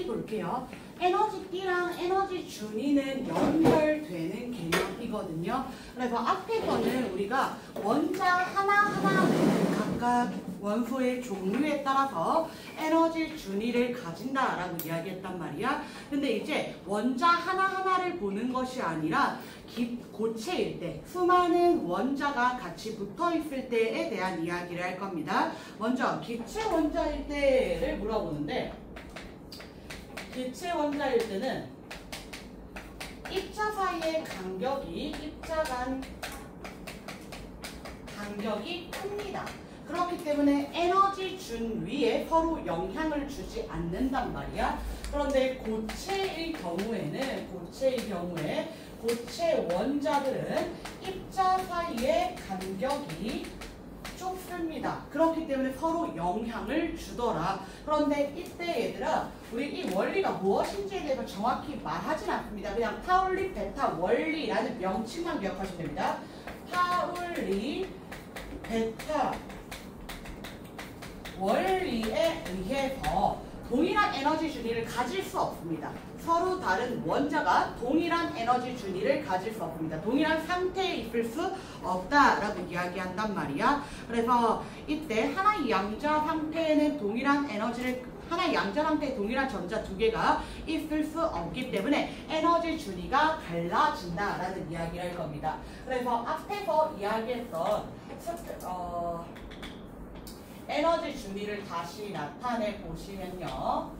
T 볼게요. 에너지 T랑 에너지 준위는 연결되는 개념이거든요. 그래서 앞에 거는 우리가 원자 하나하나는 각각 원소의 종류에 따라서 에너지 준위를 가진다라고 이야기했단 말이야. 근데 이제 원자 하나하나를 보는 것이 아니라 고체일 때, 수많은 원자가 같이 붙어 있을 때에 대한 이야기를 할 겁니다. 먼저 기체 원자일 때를 물어보는데, 기체 원자일 때는 입자 사이의 입자 간 간격이 큽니다. 그렇기 때문에 에너지 준위에 서로 영향을 주지 않는단 말이야. 그런데 고체의 경우에 고체 원자들은 입자 사이의 간격이 좁습니다. 그렇기 때문에 서로 영향을 주더라. 그런데 이때 얘들아, 우리 이 원리가 무엇인지에 대해서 정확히 말하진 않습니다. 그냥 파울리 베타 원리라는 명칭만 기억하시면 됩니다. 파울리 베타 원리에 의해서 동일한 에너지 준위를 가질 수 없습니다. 서로 다른 원자가 동일한 에너지 준위를 가질 수 없습니다. 동일한 상태에 있을 수 없다라고 이야기한단 말이야. 그래서 이때 하나의 양자 상태에는 동일한 하나의 양자 상태에 동일한 전자 두 개가 있을 수 없기 때문에 에너지 준위가 달라진다라는 이야기를 할 겁니다. 그래서 앞에서 이야기했던 에너지 준위를 다시 나타내 보시면요.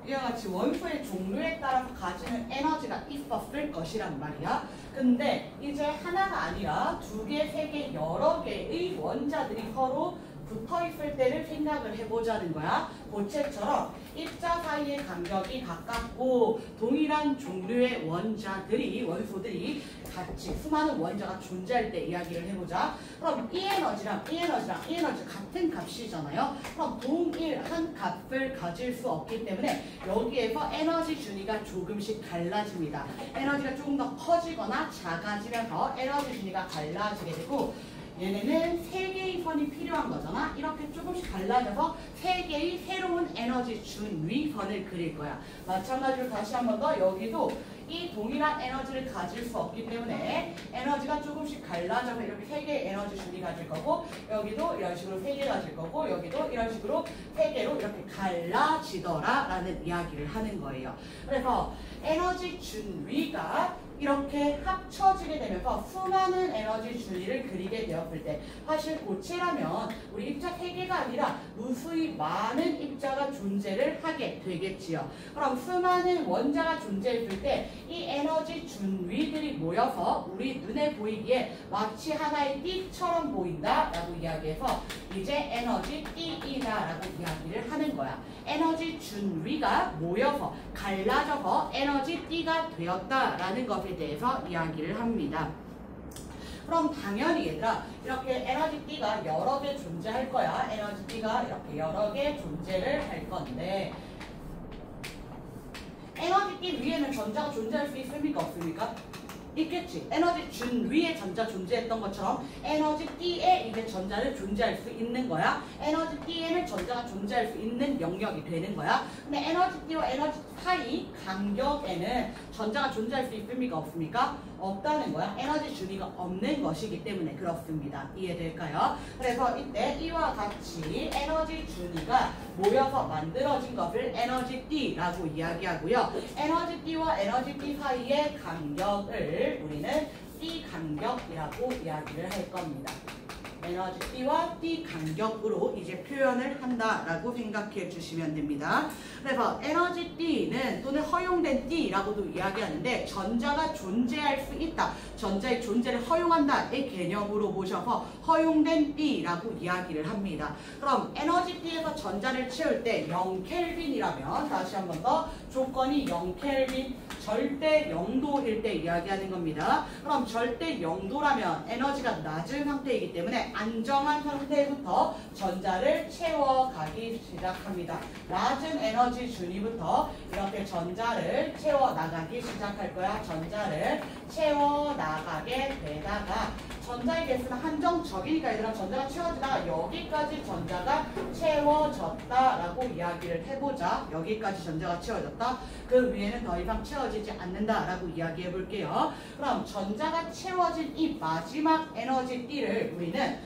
이와 같이 원소의 종류에 따라서 가지는 에너지가 있었을 것이란 말이야. 근데 이제 하나가 아니라 두 개, 세 개, 여러 개의 원자들이 서로 붙어 있을 때를 생각을 해보자는 거야. 고체처럼 입자 사이의 간격이 가깝고 동일한 종류의 원소들이 같이 수많은 원자가 존재할 때 이야기를 해보자. 그럼 이 에너지랑 이 에너지 같은 값이잖아요. 그럼 동일한 값을 가질 수 없기 때문에 여기에서 에너지 준위가 조금씩 달라집니다. 에너지가 조금 더 커지거나 작아지면서 에너지 준위가 달라지게 되고, 얘네는 3개의 선이 필요한 거잖아. 이렇게 조금씩 갈라져서 3개의 새로운 에너지 준위선을 그릴 거야. 마찬가지로 다시 한 번 더, 여기도 이 동일한 에너지를 가질 수 없기 때문에 에너지가 조금씩 갈라져서 이렇게 3개의 에너지 준위 가질 거고, 여기도 이런 식으로 3개 가질 거고, 여기도 이런 식으로 3개로 이렇게 갈라지더라 라는 이야기를 하는 거예요. 그래서 에너지 준위가 이렇게 합쳐지게 되면서 수많은 에너지 준위를 그리게 되었을 때, 사실 고체라면 우리 입자 3개가 아니라 무수히 많은 입자가 존재를 하게 되겠지요. 그럼 수많은 원자가 존재했을 때 이 에너지 준위들이 모여서 우리 눈에 보이기에 마치 하나의 띠처럼 보인다라고 이야기해서 이제 에너지 띠이다라고 이야기를 하는 거야. 에너지 준위가 모여서 갈라져서 에너지 띠가 되었다라는 것에 대해서 이야기를 합니다. 그럼 당연히 얘들아, 이렇게 에너지 띠가 여러 개 존재할 거야. 에너지 띠가 이렇게 여러 개 존재를 할 건데, 에너지 띠 위에는 전자가 존재할 수 있습니까? 없습니까? 있겠지. 에너지 준 위에 전자 존재했던 것처럼 에너지 T에 이제 전자를 존재할 수 있는 거야. 에너지 T에는 전자가 존재할 수 있는 영역이 되는 거야. 근데 에너지 T와 에너지 사이 간격에는 전자가 존재할 수 있습니까? 없습니까? 없다는 거야. 에너지 준위가 없는 것이기 때문에 그렇습니다. 이해될까요? 그래서 이때 이와 같이 에너지 준위가 모여서 만들어진 것을 에너지 T라고 이야기하고요. 에너지 T와 에너지 T 사이의 간격을 우리는 T 간격이라고 이야기를 할 겁니다. 에너지 T와 T 간격으로 이제 표현을 한다라고 생각해 주시면 됩니다. 그래서 에너지 T는 또는 허용된 T라고도 이야기하는데, 전자가 존재할 수 있다, 전자의 존재를 허용한다의 개념으로 보셔서 허용된 T라고 이야기를 합니다. 그럼 에너지 T에서 전자를 채울 때 0켈빈이라면, 다시 한 번 더, 조건이 0켈빈, 절대 0도일 때 이야기하는 겁니다. 그럼 절대 0도라면 에너지가 낮은 상태이기 때문에 안정한 상태부터 전자를 채워가기 시작합니다. 낮은 에너지 준위부터 이렇게 전자를 채워나가기 시작할 거야. 전자를 채워나가게 되다가 전자의 개수는 한정적이니까 얘들아 전자가 채워지다가 여기까지 전자가 채워졌다라고 이야기를 해보자. 여기까지 전자가 채워졌다. 그 위에는 더 이상 채워지지 않는다라고 이야기해 볼게요. 그럼 전자가 채워진 이 마지막 에너지 D를 우리는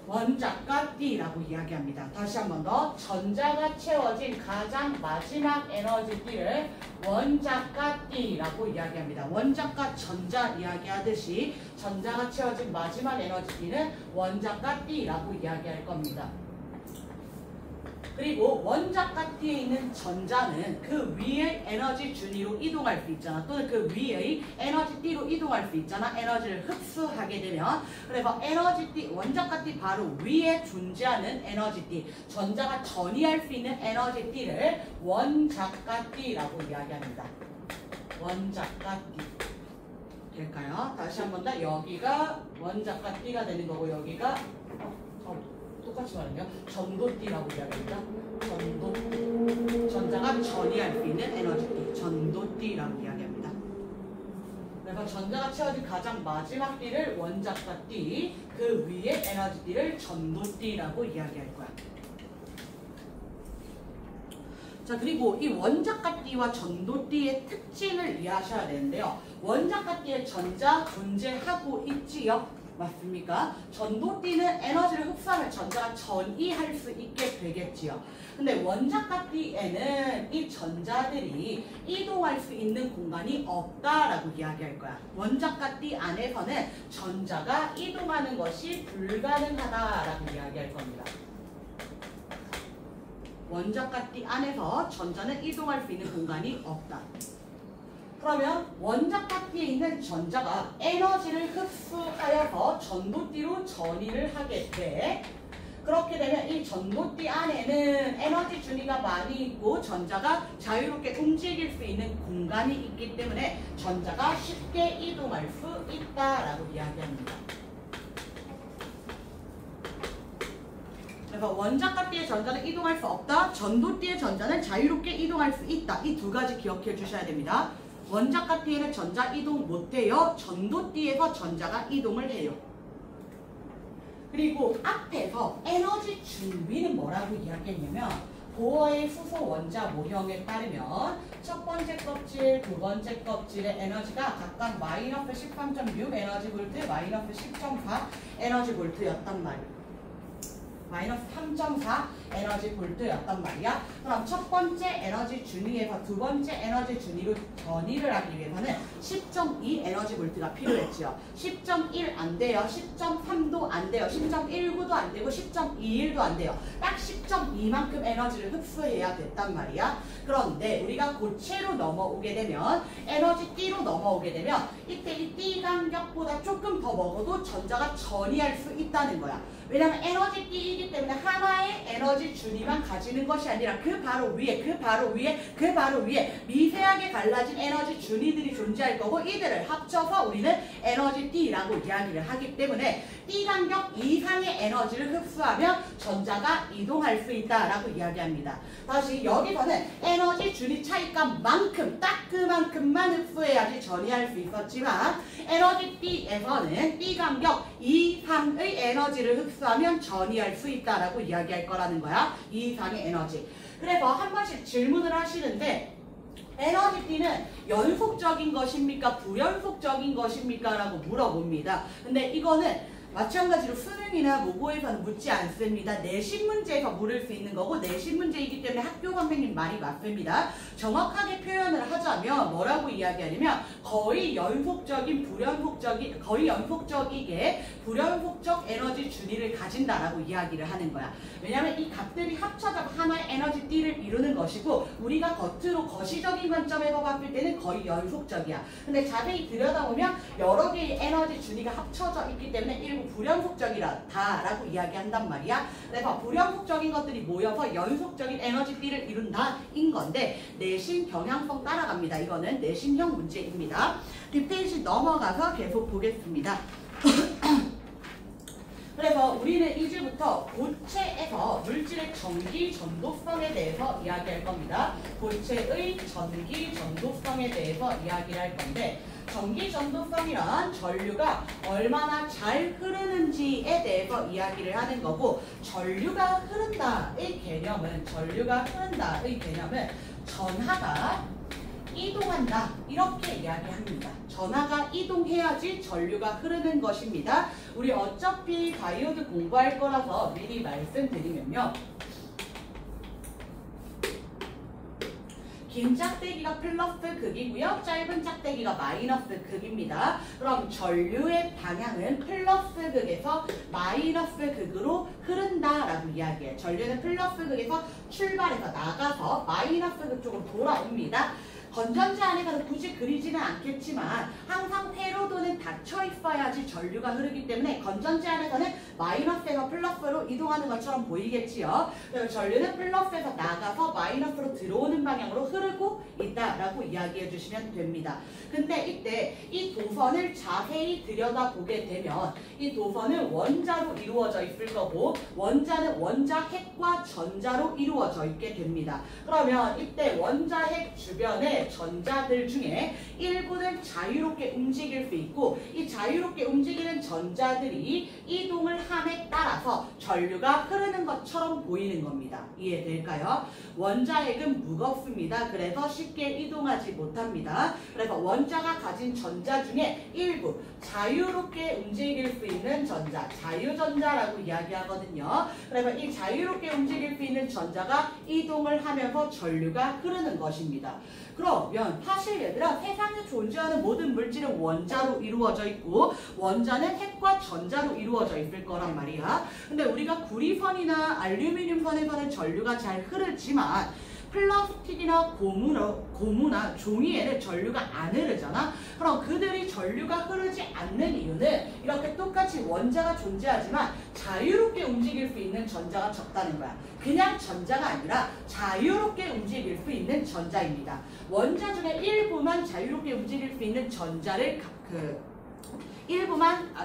원자가 D라고 이야기합니다. 다시 한 번 더. 전자가 채워진 가장 마지막 에너지 D를 원자가 D라고 이야기합니다. 원자가 전자 이야기하듯이 전자가 채워진 마지막 에너지 D는 원자가 D라고 이야기할 겁니다. 그리고 원자가 D에 있는 전자는 그 위의 에너지 준위로 이동할 수 있잖아. 또는 그 위의 에너지 D로 이동할 수 있잖아. 에너지를 흡수하게 되면. 그래서 에너지 D, 원자가 D 바로 위에 존재하는 에너지 D, 전자가 전이할 수 있는 에너지 D를 원자가 D라고 이야기합니다. 원자가 D. 될까요? 다시 한 번 더. 여기가 원자가 D가 되는 거고 여기가 똑같이 말하면 전도띠라고 이야기합니다. 전도띠. 전자가 전이할 수 있는 에너지띠. 전도띠라고 이야기합니다. 그래서 전자가 채워진 가장 마지막 띠를 원자가 띠, 그 위에 에너지띠를 전도띠라고 이야기할 거야. 자, 그리고 이 원자가띠와 전도띠의 특징을 이해하셔야 되는데요. 원자가띠의 전자 존재하고 있지요? 맞습니까? 전도띠는 에너지를 흡수하면 전자가 전이할 수 있게 되겠지요. 근데 원자가띠에는 이 전자들이 이동할 수 있는 공간이 없다라고 이야기할 거야. 원자가띠 안에서는 전자가 이동하는 것이 불가능하다라고 이야기할 겁니다. 원자가띠 안에서 전자는 이동할 수 있는 공간이 없다. 그러면 원자가띠에 있는 전자가 에너지를 흡수하여서 전도띠로 전이를 하게 돼. 그렇게 되면 이 전도띠 안에는 에너지 준위가 많이 있고 전자가 자유롭게 움직일 수 있는 공간이 있기 때문에 전자가 쉽게 이동할 수 있다라고 이야기합니다. 그래서 원자가띠의 전자는 이동할 수 없다. 전도띠의 전자는 자유롭게 이동할 수 있다. 이 두 가지 기억해 주셔야 됩니다. 원자가띠에는 전자 이동 못해요. 전도띠에서 전자가 이동을 해요. 그리고 앞에서 에너지 준위는 뭐라고 이야기했냐면 보어의 수소 원자 모형에 따르면 첫 번째 껍질, 두 번째 껍질의 에너지가 각각 마이너스 13.6 에너지 볼트, 마이너스 10.4 에너지 볼트였단 말이에요. 마이너스 3.4 에너지 볼트였단 말이야. 그럼 첫 번째 에너지 준위에서 두 번째 에너지 준위로 전이를 하기 위해서는 10.2 에너지 볼트가 필요했지요. 10.1 안 돼요. 10.3도 안 돼요. 10.19도 안 되고 10.21도 안 돼요. 딱 10.2만큼 에너지를 흡수해야 됐단 말이야. 그런데 우리가 고체로 넘어오게 되면 에너지 D로 넘어오게 되면 이때 이 D 간격보다 조금 더 먹어도 전자가 전이할 수 있다는 거야. 왜냐면 에너지 D이기 때문에 하나의 에너지 준위만 가지는 것이 아니라 그 바로 위에, 그 바로 위에, 그 바로 위에 미세하게 갈라진 에너지 준위들이 존재할 거고 이들을 합쳐서 우리는 에너지 D라고 이야기를 하기 때문에 D 간격 이상의 에너지를 흡수하면 전자가 이동할 수 있다라고 이야기합니다. 다시 여기서는 에너지 준위 차이값만큼 딱 그만큼만 흡수해야지 전이할 수 있었지만 에너지 D에서는 D 간격 이상의 에너지를 흡수하면 전이할 수 있다라고 이야기할 거라는 거야. 이 이상의 에너지. 그래서 한 번씩 질문을 하시는데 에너지 D는 연속적인 것입니까? 불연속적인 것입니까? 라고 물어봅니다. 근데 이거는 마찬가지로 수능이나 모고에서는 묻지 않습니다. 내신 문제에서 물을 수 있는 거고 내신 문제이기 때문에 학교 선생님 말이 맞습니다. 정확하게 표현을 하자면 뭐라고 이야기하냐면 거의 연속적이게 불연속적 에너지 준위를 가진다라고 이야기를 하는 거야. 왜냐하면 이 값들이 합쳐져 하나의 에너지 D를 이루는 것이고 우리가 겉으로 거시적인 관점에서 봤을 때는 거의 연속적이야. 근데 자세히 들여다보면 여러 개의 에너지 준위가 합쳐져 있기 때문에 아니고 불연속적이다라고 이야기한단 말이야. 그래서 불연속적인 것들이 모여서 연속적인 에너지띠를 이룬다인 건데 내신 경향성 따라갑니다. 이거는 내신형 문제입니다. 뒷페이지 넘어가서 계속 보겠습니다. 그래서 우리는 이제부터 고체에서 물질의 전기 전도성에 대해서 이야기할 겁니다. 고체의 전기 전도성에 대해서 이야기를 할 건데 전기 전도성이란 전류가 얼마나 잘 흐르는지에 대해서 이야기를 하는 거고 전류가 흐른다의 개념은 전하가 이동한다 이렇게 이야기합니다. 전하가 이동해야지 전류가 흐르는 것입니다. 우리 어차피 다이오드 공부할 거라서 미리 말씀드리면요. 긴 짝대기가 플러스 극이고요. 짧은 짝대기가 마이너스 극입니다. 그럼 전류의 방향은 플러스 극에서 마이너스 극으로 흐른다라고 이야기해요. 전류는 플러스 극에서 출발해서 나가서 마이너스 극 쪽으로 돌아옵니다. 건전지 안에서는 굳이 그리지는 않겠지만 항상 회로도는 닫혀 있어야지 전류가 흐르기 때문에 건전지 안에서는 마이너스에서 플러스로 이동하는 것처럼 보이겠지요. 그래서 전류는 플러스에서 나가서 마이너스로 들어오는 방향으로 흐르고 있다라고 이야기해 주시면 됩니다. 근데 이때 이 도선을 자세히 들여다보게 되면 이 도선은 원자로 이루어져 있을 거고 원자는 원자 핵과 전자로 이루어져 있게 됩니다. 그러면 이때 원자 핵 주변에 전자들 중에 일부는 자유롭게 움직일 수 있고 이 자유롭게 움직이는 전자들이 이동을 함에 따라서 전류가 흐르는 것처럼 보이는 겁니다. 이해될까요? 원자핵은 무겁습니다. 그래서 쉽게 이동하지 못합니다. 그래서 원자가 가진 전자 중에 일부 자유롭게 움직일 수 있는 전자, 자유전자라고 이야기하거든요. 그래서 이 자유롭게 움직일 수 있는 전자가 이동을 하면서 전류가 흐르는 것입니다. 그러면 사실 얘들아 세상에 존재하는 모든 물질은 원자로 이루어져 있고 원자는 핵과 전자로 이루어져 있을 거란 말이야. 근데 우리가 구리선이나 알루미늄선에서는 전류가 잘 흐르지만 플라스틱이나 고무나 종이에는 전류가 안 흐르잖아. 그럼 그들이 전류가 흐르지 않는 이유는 이렇게 똑같이 원자가 존재하지만 자유롭게 움직일 수 있는 전자가 적다는 거야. 그냥 전자가 아니라 자유롭게 움직일 수 있는 전자입니다. 원자 중에 일부만 자유롭게 움직일 수 있는 전자를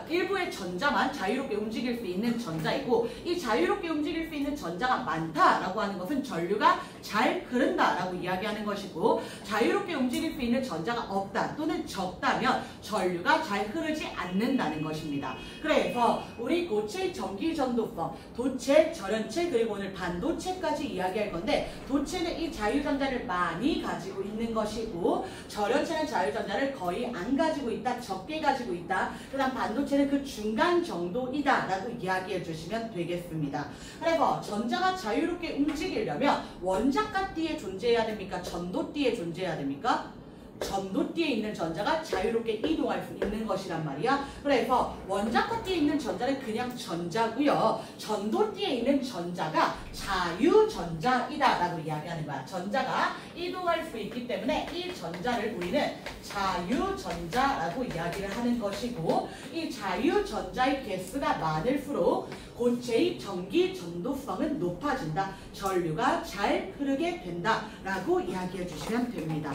일부의 전자만 자유롭게 움직일 수 있는 전자이고 이 자유롭게 움직일 수 있는 전자가 많다라고 하는 것은 전류가 잘 흐른다라고 이야기하는 것이고 자유롭게 움직일 수 있는 전자가 없다 또는 적다면 전류가 잘 흐르지 않는다는 것입니다. 그래서 우리 고체의 전기 전도성, 도체, 절연체 그리고 오늘 반도체까지 이야기할 건데 도체는 이 자유전자를 많이 가지고 있는 것이고 절연체는 자유전자를 거의 안 가지고 있다, 적게 가지고 있다. 그 다음 반도체는 그 중간 정도이다 라고 이야기해 주시면 되겠습니다. 그래서 전자가 자유롭게 움직이려면 원자가 띠에 존재해야 됩니까? 전도띠에 존재해야 됩니까? 전도띠에 있는 전자가 자유롭게 이동할 수 있는 것이란 말이야. 그래서 원자가띠에 있는 전자는 그냥 전자고요. 전도띠에 있는 전자가 자유전자이다 라고 이야기하는 거야. 전자가 이동할 수 있기 때문에 이 전자를 우리는 자유전자라고 이야기를 하는 것이고 이 자유전자의 개수가 많을수록 고체의 전기 전도성은 높아진다. 전류가 잘 흐르게 된다 라고 이야기해 주시면 됩니다.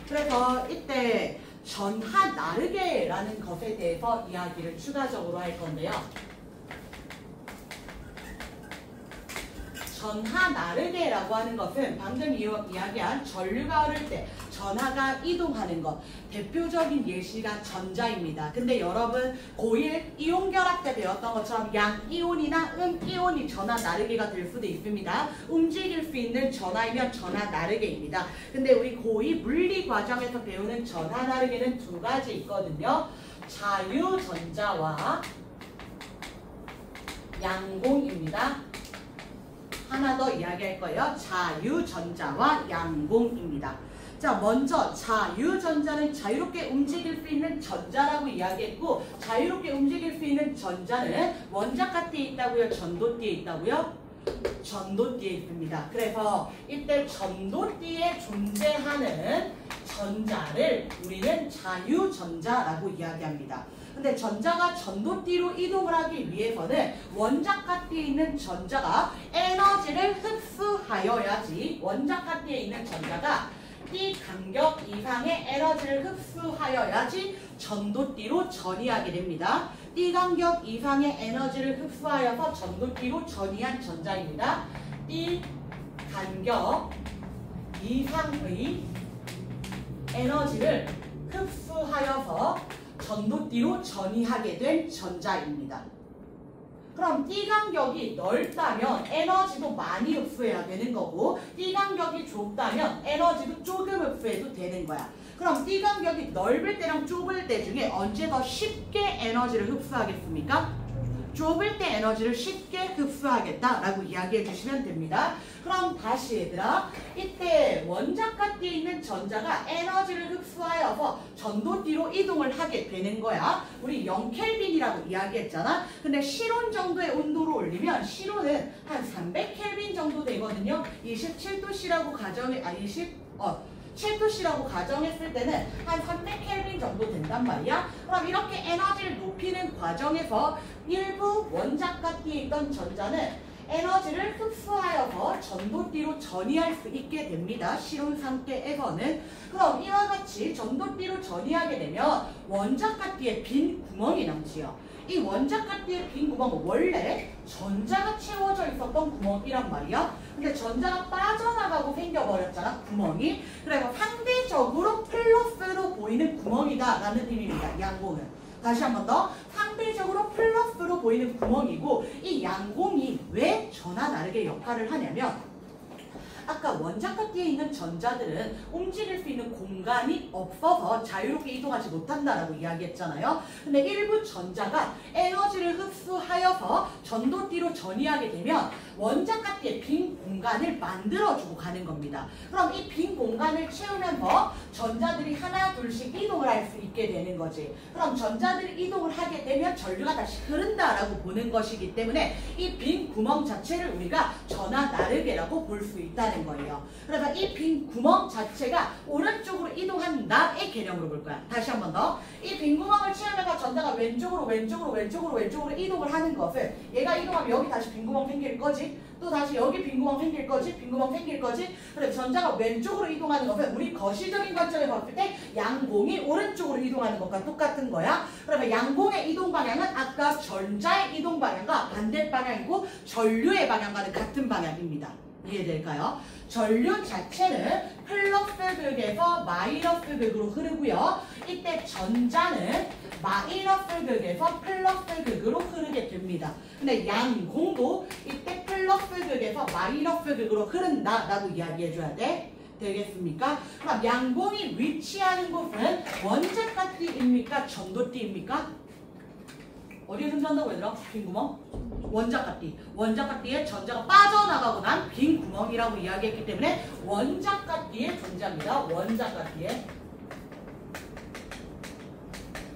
그래서 이때 전하 나르게라는 것에 대해서 이야기를 추가적으로 할 건데요. 전하 나르게라고 하는 것은 방금 이야기한 전류가 흐를 때 전하가 이동하는 것 대표적인 예시가 전자입니다. 근데 여러분 고1 이온결합 때 배웠던 것처럼 양이온이나 음이온이 전하 나르게가 될 수도 있습니다. 움직일 수 있는 전하이면 전하 나르게입니다. 근데 우리 고2 물리 과정에서 배우는 전하 나르게는 두 가지 있거든요. 자유전자와 양공입니다. 하나 더 이야기할 거예요. 자유전자와 양공입니다. 자, 먼저 자유전자는 자유롭게 움직일 수 있는 전자라고 이야기했고 자유롭게 움직일 수 있는 전자는 원자가띠에 있다고요? 전도띠에 있다고요? 전도띠에 있습니다. 그래서 이때 전도띠에 존재하는 전자를 우리는 자유전자라고 이야기합니다. 근데 전자가 전도띠로 이동을 하기 위해서는 원자가띠에 있는 전자가 에너지를 흡수하여야지, 원자가띠에 있는 전자가 띠 간격 이상의 에너지를 흡수하여야지 전도띠로 전이하게 됩니다. 띠 간격 이상의 에너지를 흡수하여서 전도띠로 전이한 전자입니다. 띠 간격 이상의 에너지를 흡수하여서 전도띠로 전이하게 된 전자입니다. 그럼 띠 간격이 넓다면 에너지도 많이 흡수해야 되는 거고, 띠 간격이 좁다면 에너지도 조금 흡수해도 되는 거야. 그럼 띠 간격이 넓을 때랑 좁을 때 중에 언제 더 쉽게 에너지를 흡수하겠습니까? 좁을 때 에너지를 쉽게 흡수하겠다라고 이야기해 주시면 됩니다. 그럼 다시 얘들아, 이때 원자가띠에 있는 전자가 에너지를 흡수하여서 전도띠로 이동을 하게 되는 거야. 우리 0켈빈이라고 이야기했잖아. 근데 실온 정도의 온도로 올리면 실온은 한 300켈빈 정도 되거든요. 27도씨라고 쉘도씨라고 가정했을 때는 한 300켈빈 정도 된단 말이야. 그럼 이렇게 에너지를 높이는 과정에서 일부 원자가띠에 있던 전자는 에너지를 흡수하여서 전도띠로 전이할 수 있게 됩니다. 실온 상태에서는. 그럼 이와 같이 전도띠로 전이하게 되면 원자가띠에 빈 구멍이 남지요. 이 원자가띠의 빈 구멍은 원래 전자가 채워져 있었던 구멍이란 말이야. 근데 전자가 빠져나가고 생겨버렸잖아, 구멍이. 그래서 상대적으로 플러스로 보이는 구멍이다 라는 의미입니다, 양공은. 다시 한 번 더. 상대적으로 플러스로 보이는 구멍이고, 이 양공이 왜 전하 다르게 역할을 하냐면, 아까 원자가띠에 있는 전자들은 움직일 수 있는 공간이 없어서 자유롭게 이동하지 못한다라고 이야기했잖아요. 근데 일부 전자가 에너지를 흡수하여서 전도띠로 전이하게 되면 원자가띠의 빈 공간을 만들어주고 가는 겁니다. 그럼 이 빈 공간을 채우면서 전자들이 하나 둘씩 이동을 할 수 있게 되는 거지. 그럼 전자들이 이동을 하게 되면 전류가 다시 흐른다라고 보는 것이기 때문에 이 빈 구멍 자체를 우리가 전하 나르게라고 볼 수 있다는 거예요. 그래서 이 빈 구멍 자체가 오른쪽으로 이동한다의 개념으로 볼 거야. 다시 한 번 더. 이 빈 구멍을 채우면서 전자가 왼쪽으로 이동을 하는 것을, 얘가 이동하면 여기 다시 빈 구멍 생길 거지. 또 다시 여기 빈 구멍 생길 거지. 빈 구멍 생길 거지. 그래서 전자가 왼쪽으로 이동하는 것은 우리 거시적인 관점에서 봤을 때 양공이 오른쪽으로 이동하는 것과 똑같은 거야. 그러면 양공의 이동 방향은 아까 전자의 이동 방향과 반대 방향이고, 전류의 방향과는 같은 방향입니다. 이해될까요? 전류 자체는 플러스 극에서 마이너스 극으로 흐르고요. 이때 전자는 마이너스 극에서 플러스 극으로 흐르게 됩니다. 근데 양공도 이때 플러스 극에서 마이너스 극으로 흐른다라고 이야기해줘야 돼. 되겠습니까? 그럼 양공이 위치하는 곳은 원자가띠입니까? 전도띠입니까? 어디에 존재한다고 얘들아? 빈 구멍? 원자가띠. 원자가띠에 전자가 빠져나가고 난 빈 구멍이라고 이야기했기 때문에 원자가띠에 존재합니다. 원자가띠에.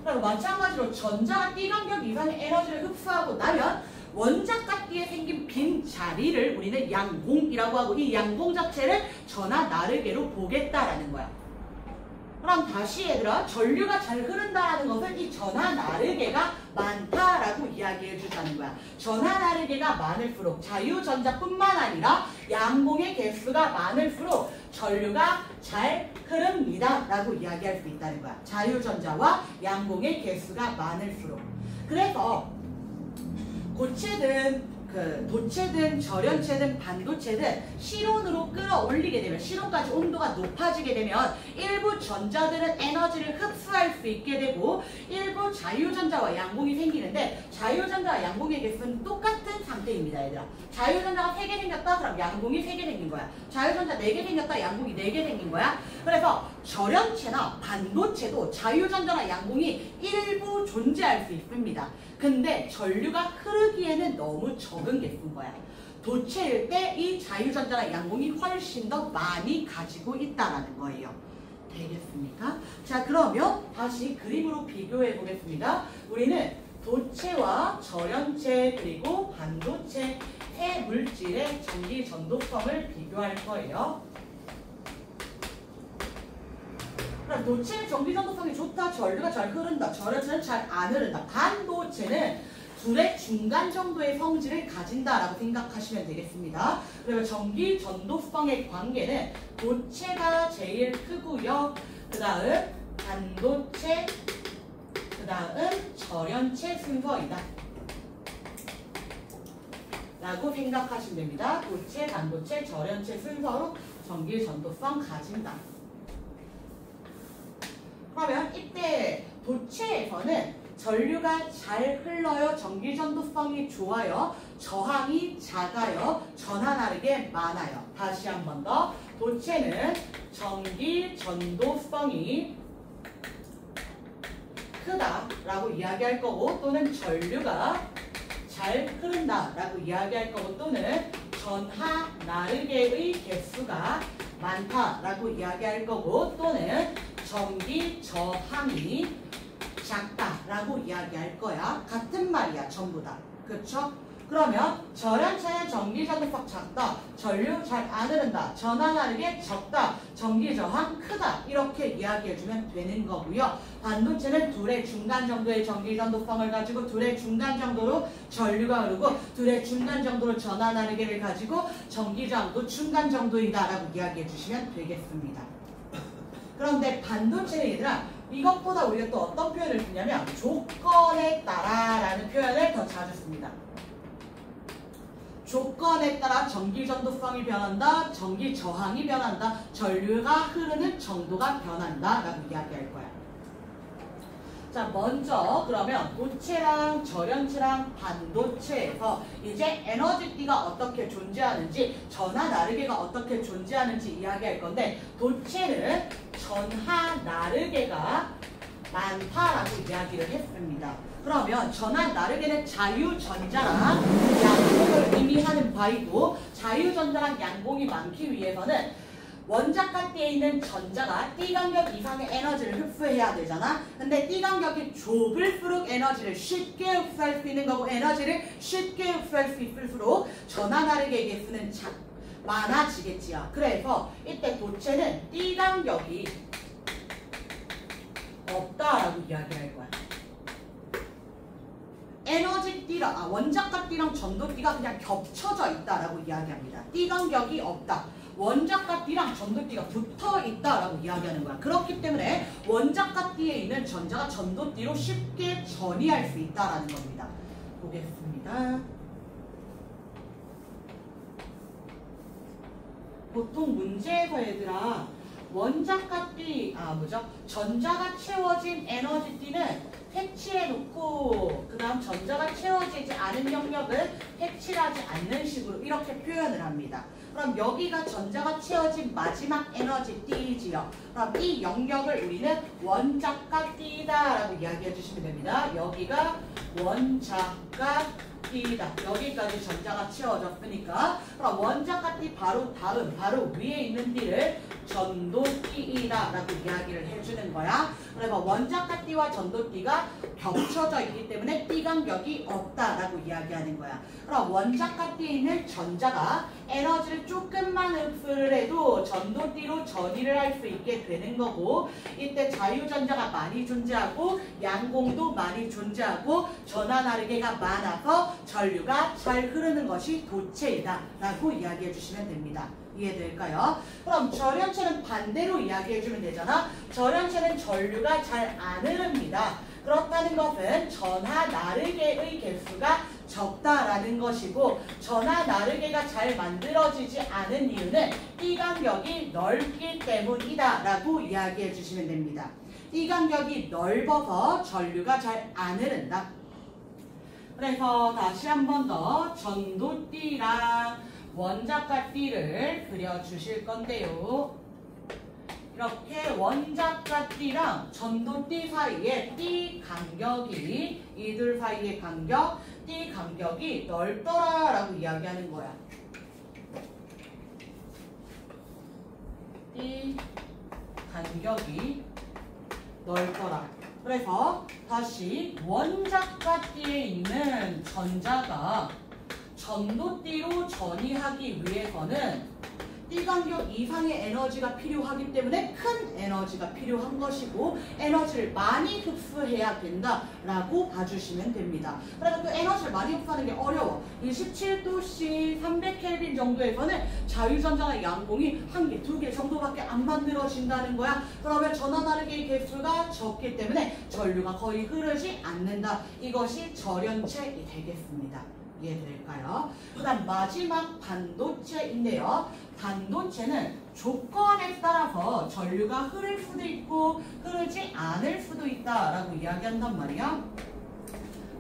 그리고 마찬가지로 전자가 띠 간격 이상의 에너지를 흡수하고 나면 원자가띠에 생긴 빈 자리를 우리는 양공이라고 하고, 이 양공 자체를 전하 나르게로 보겠다라는 거야. 그럼 다시 얘들아, 전류가 잘 흐른다라는 것은 이 전하 나르게가 많다라고 이야기해 주자는 거야. 전하 나르게가 많을수록 자유전자뿐만 아니라 양공의 개수가 많을수록 전류가 잘 흐릅니다 라고 이야기할 수 있다는 거야. 자유전자와 양공의 개수가 많을수록. 그래서 고체든 도체든 절연체든 반도체든 실온으로 끌어올리게 되면, 실온까지 온도가 높아지게 되면 일부 전자들은 에너지를 흡수할 수 있게 되고, 일부 자유전자와 양공이 생기는데, 자유전자와 양공의 개수는 똑같은 상태입니다. 얘들아, 자유전자가 3개 생겼다 그럼 양공이 3개 생긴 거야. 자유전자 4개 생겼다 양공이 4개 생긴 거야. 그래서 절연체나 반도체도 자유전자나 양공이 일부 존재할 수 있습니다. 근데 전류가 흐르기에는 너무 적은 개수인 거야. 도체일 때 이 자유전자나 양공이 훨씬 더 많이 가지고 있다는 거예요. 되겠습니까? 자, 그러면 다시 그림으로 비교해 보겠습니다. 우리는 도체와 절연체 그리고 반도체 폐물질의 전기 전도성을 비교할 거예요. 그럼 도체는 전기 전도성이 좋다. 전류가 잘 흐른다. 전해체는 잘 안 흐른다. 반도체는 둘의 중간 정도의 성질을 가진다라고 생각하시면 되겠습니다. 그러면 전기 전도성의 관계는 도체가 제일 크고요. 그 다음 반도체, 그 다음 절연체 순서이다 라고 생각하시면 됩니다. 도체, 반도체, 절연체 순서로 전기 전도성 가진다. 그러면 이때 도체에서는 전류가 잘 흘러요. 전기 전도성이 좋아요. 저항이 작아요. 전하나르게 많아요. 다시 한 번 더. 도체는 전기 전도성이 크다라고 이야기할 거고 또는 전류가 잘 흐른다라고 이야기할 거고 또는 전하나르게의 개수가 많다라고 이야기할 거고 또는 전기 저항이 작다라고 이야기할 거야. 같은 말이야. 전부 다. 그렇죠? 그러면 절연체는 전기 전도성 작다. 전류 잘 안 흐른다. 전하나르게 적다. 전기 저항 크다. 이렇게 이야기해주면 되는 거고요. 반도체는 둘의 중간 정도의 전기 전도성을 가지고 둘의 중간 정도로 전류가 흐르고 둘의 중간 정도로 전하나르게를 가지고 전기 저항도 중간 정도이다라고 이야기해주시면 되겠습니다. 그런데 반도체는 얘들아 이것보다 우리가 또 어떤 표현을 쓰냐면 조건에 따라 라는 표현을 더 자주 씁니다. 조건에 따라 전기 전도성이 변한다. 전기 저항이 변한다. 전류가 흐르는 정도가 변한다 라고 이야기할 거야. 자, 먼저 그러면 도체랑 절연체랑 반도체에서 이제 에너지띠가 어떻게 존재하는지 전하나르게가 어떻게 존재하는지 이야기할 건데 도체는 전하나르게가 많다라고 이야기를 했습니다. 그러면 전하나르게는 자유전자랑 양공을 의미하는 바이고 자유전자랑 양공이 많기 위해서는 원자가띠에 있는 전자가 T간격 이상의 에너지를 흡수해야 되잖아. 근데 T간격이 좁을수록 에너지를 쉽게 흡수할 수 있는 거고 에너지를 쉽게 흡수할 수 있을수록 전하나르게 개수는 많아지겠지요. 그래서 이때 도체는 T간격이 없다라고 이야기할 거야. 에너지 T랑 원자가 T랑 전도 T가 그냥 겹쳐져 있다라고 이야기합니다. T간격이 없다. 원자가 T랑 전도 T가 붙어 있다라고 이야기하는 거야. 그렇기 때문에 원자가 T에 있는 전자가 전도 T로 쉽게 전이할 수 있다라는 겁니다. 보겠습니다. 보통 문제에서 얘들아 원자가 T, 전자가 채워진 에너지 T는 색칠해놓고 그 다음 전자가 채워지지 않은 영역을 색칠하지 않는 식으로 이렇게 표현을 합니다. 그럼 여기가 전자가 채워진 마지막 에너지 T지요. 그럼 이 영역을 우리는 원자가 T다 라고 이야기해 주시면 됩니다. 여기가 원자가 T다. 여기까지 전자가 채워졌으니까 그럼 원자가 T 바로 다음 바로 위에 있는 T를 전도 T이다 라고 이야기를 해주는 거야. 그래서 원자가 T와 전도 T가 겹쳐져 있기 때문에 T간격이 없다라고 이야기하는 거야. 그럼 원자가 T에 있는 전자가 에너지를 조금만 흡수를 해도 전도 T로 전이를 할 수 있게 되는 거고 이때 자유전자가 많이 존재하고 양공도 많이 존재하고 전하나르게가 많아서 전류가 잘 흐르는 것이 도체이다 라고 이야기해 주시면 됩니다. 이해될까요? 그럼 절연체는 반대로 이야기해주면 되잖아. 절연체는 전류가 잘 안 흐릅니다. 그렇다는 것은 전하나르게의 개수가 적다라는 것이고 전하나르게가 잘 만들어지지 않은 이유는 T간격이 넓기 때문이다 라고 이야기해 주시면 됩니다. T간격이 넓어서 전류가 잘 안 흐른다. 그래서 다시 한 번 더 전도띠랑 원자가 T를 그려주실 건데요. 이렇게 원자가 T랑 전도 T 사이에 T 간격이 이들 사이의 간격, T 간격이 넓더라 라고 이야기하는 거야. T 간격이 넓더라. 그래서 다시 원자가 T에 있는 전자가 전도띠로 전이하기 위해서는 띠 간격 이상의 에너지가 필요하기 때문에 큰 에너지가 필요한 것이고 에너지를 많이 흡수해야 된다라고 봐주시면 됩니다. 그래서 그 에너지를 많이 흡수하는 게 어려워. 27도씨 300켈빈 정도에서는 자유전자나 양봉이 1개, 2개 정도밖에 안 만들어진다는 거야. 그러면 전하나르기의 개수가 적기 때문에 전류가 거의 흐르지 않는다. 이것이 절연체이 되겠습니다. 이해될까요? 그 다음 마지막 반도체인데요. 반도체는 조건에 따라서 전류가 흐를 수도 있고 흐르지 않을 수도 있다라고 이야기한단 말이야.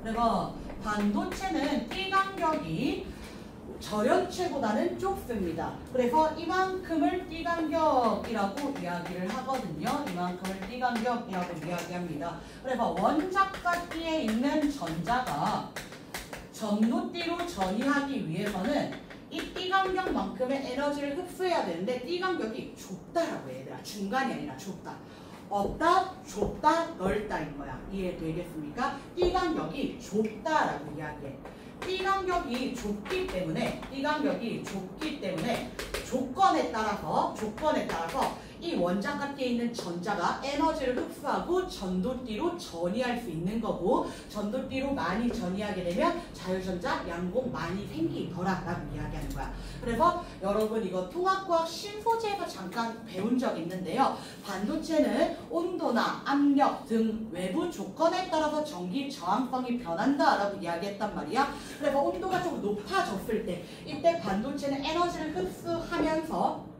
그래서 반도체는 띠 간격이 절연체보다는 좁습니다. 그래서 이만큼을 띠 간격이라고 이야기를 하거든요. 이만큼을 띠 간격이라고 이야기합니다. 그래서 원자과 띠에 있는 전자가 전도띠로 전이하기 위해서는 이 띠간격만큼의 에너지를 흡수해야 되는데 띠간격이 좁다라고 해. 얘들아 중간이 아니라 좁다. 없다, 좁다, 넓다인 거야. 이해되겠습니까? 띠간격이 좁다라고 이야기해. 띠간격이 좁기 때문에 조건에 따라서 이 원자값기에 있는 전자가 에너지를 흡수하고 전도띠로 전이할 수 있는 거고 전도띠로 많이 전이하게 되면 자유전자 양공 많이 생기더라라고 이야기하는 거야. 그래서 여러분 이거 통합과학 신소재에서 잠깐 배운 적 있는데요. 반도체는 온도나 압력 등 외부 조건에 따라서 전기 저항성이 변한다라고 이야기했단 말이야. 그래서 온도가 좀 높아졌을 때 이때 반도체는 에너지를 흡수하면서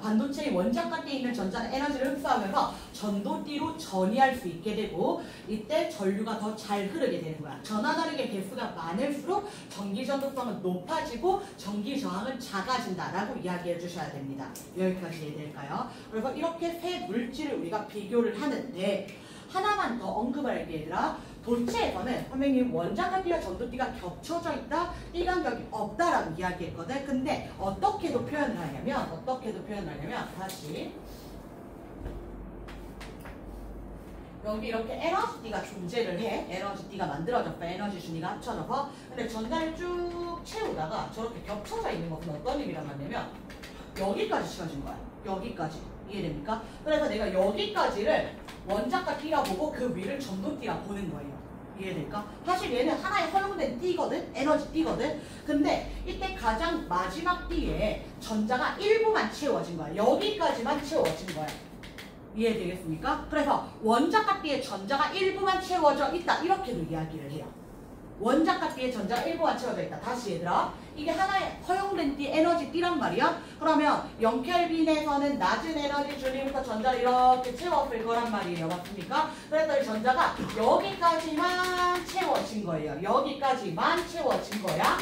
반도체의 원자값기에 있는 전자는 에너지를 흡수하면서 전도띠로 전이할 수 있게 되고 이때 전류가 더 잘 흐르게 되는 거야. 전하나르기의 개수가 많을수록 전기 전도성은 높아지고 전기 저항은 작아진다라고 이야기해 주셔야 됩니다. 여기까지 이해될까요? 그래서 이렇게 세 물질을 우리가 비교를 하는데 하나만 더 언급할게 얘들아. 도체에서는 선생님 원자값기와 전도띠가 겹쳐져 있다, 띠 간격이 없다라고 이야기했거든. 근데 어떻게도 표현을 하냐면 다시 여기 이렇게 에너지띠가 존재를 해. 에너지띠가 만들어졌다. 에너지 순위가 합쳐져서. 근데 전자를 쭉 채우다가 저렇게 겹쳐져 있는 것은 어떤 의미란 말이냐면 여기까지 채워진 거야. 여기까지. 이해됩니까? 그래서 내가 여기까지를 원자값 띠라 보고 그 위를 전도띠라 보는 거예요. 이해될까? 사실 얘는 하나의 허용된 띠거든? 에너지 띠거든? 근데 이때 가장 마지막 띠에 전자가 일부만 채워진 거야. 여기까지만 채워진 거야. 이해되겠습니까? 그래서 원자값 띠에 전자가 일부만 채워져 있다. 이렇게도 이야기를 해요. 원자값 띠에 전자가 일부만 채워져 있다. 다시 얘들아. 이게 하나의 허용된 띠, 에너지 띠란 말이야. 그러면 0켈빈에서는 낮은 에너지 준위부터 전자를 이렇게 채웠을 거란 말이에요. 맞습니까? 그래서 이 전자가 여기까지만 채워진 거예요. 여기까지만 채워진 거야.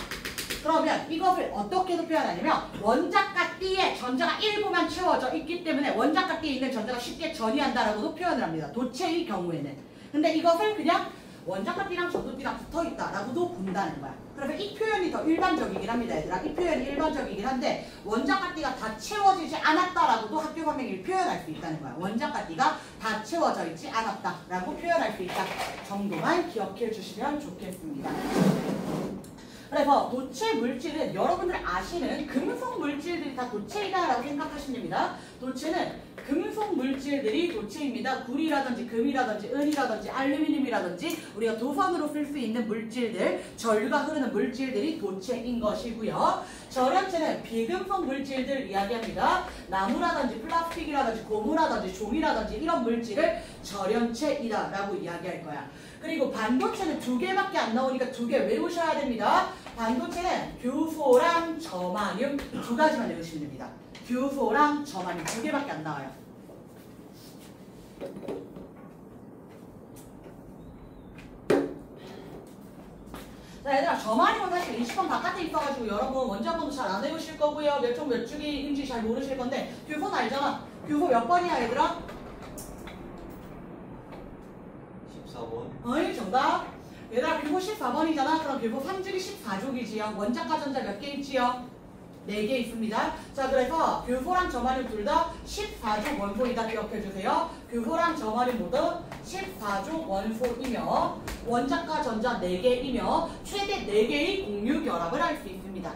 그러면 이것을 어떻게도 표현하냐면 원자값 띠에 전자가 일부만 채워져 있기 때문에 원자값 띠에 있는 전자가 쉽게 전이한다라고도 표현을 합니다. 도체의 경우에는. 근데 이것을 그냥 원자값띠랑 전도띠랑 붙어있다라고도 본다는 거야. 그래서 이 표현이 더 일반적이긴 합니다. 얘들아. 이 표현이 일반적이긴 한데 원자값띠가 다 채워지지 않았다라고도 학교 선생님이 표현할 수 있다는 거야. 원자값띠가 다 채워져 있지 않았다라고 표현할 수 있다 정도만 기억해 주시면 좋겠습니다. 그래서 도체 물질은 여러분들 아시는 금속 물질들이 다 도체이다라고 생각하시면 됩니다. 도체는 금속 물질들이 도체입니다. 구리라든지 금이라든지 은이라든지 알루미늄이라든지 우리가 도선으로 쓸 수 있는 물질들, 전류가 흐르는 물질들이 도체인 것이고요. 절연체는 비금속 물질들 이야기합니다. 나무라든지 플라스틱이라든지 고무라든지 종이라든지 이런 물질을 절연체이다라고 이야기할 거야. 그리고 반도체는 2개밖에 안 나오니까 2개 외우셔야 됩니다. 반도체는 규소랑 저마늄 2가지만 외우시면 됩니다. 규소랑 저마늄 2개밖에 안 나와요. 자 얘들아, 저마늄은 사실 20번 바깥에 있어가지고 여러분 원자번호 잘 안 외우실 거고요. 몇 종 몇 주기인지 잘 모르실 건데 규소는 알잖아. 규소 몇 번이야 얘들아? 14번. 어이 정답. 얘들아 규소 14번이잖아. 그럼 규소 3주기 14족이지요. 원자과 전자 몇 개 있지요? 4개 있습니다. 자, 그래서 규호랑 저마리 둘 다 14족 원소이다 기억해주세요. 규호랑 저마리 모두 14족 원소이며 원자과 전자 4개이며 최대 4개의 공유 결합을 할 수 있습니다.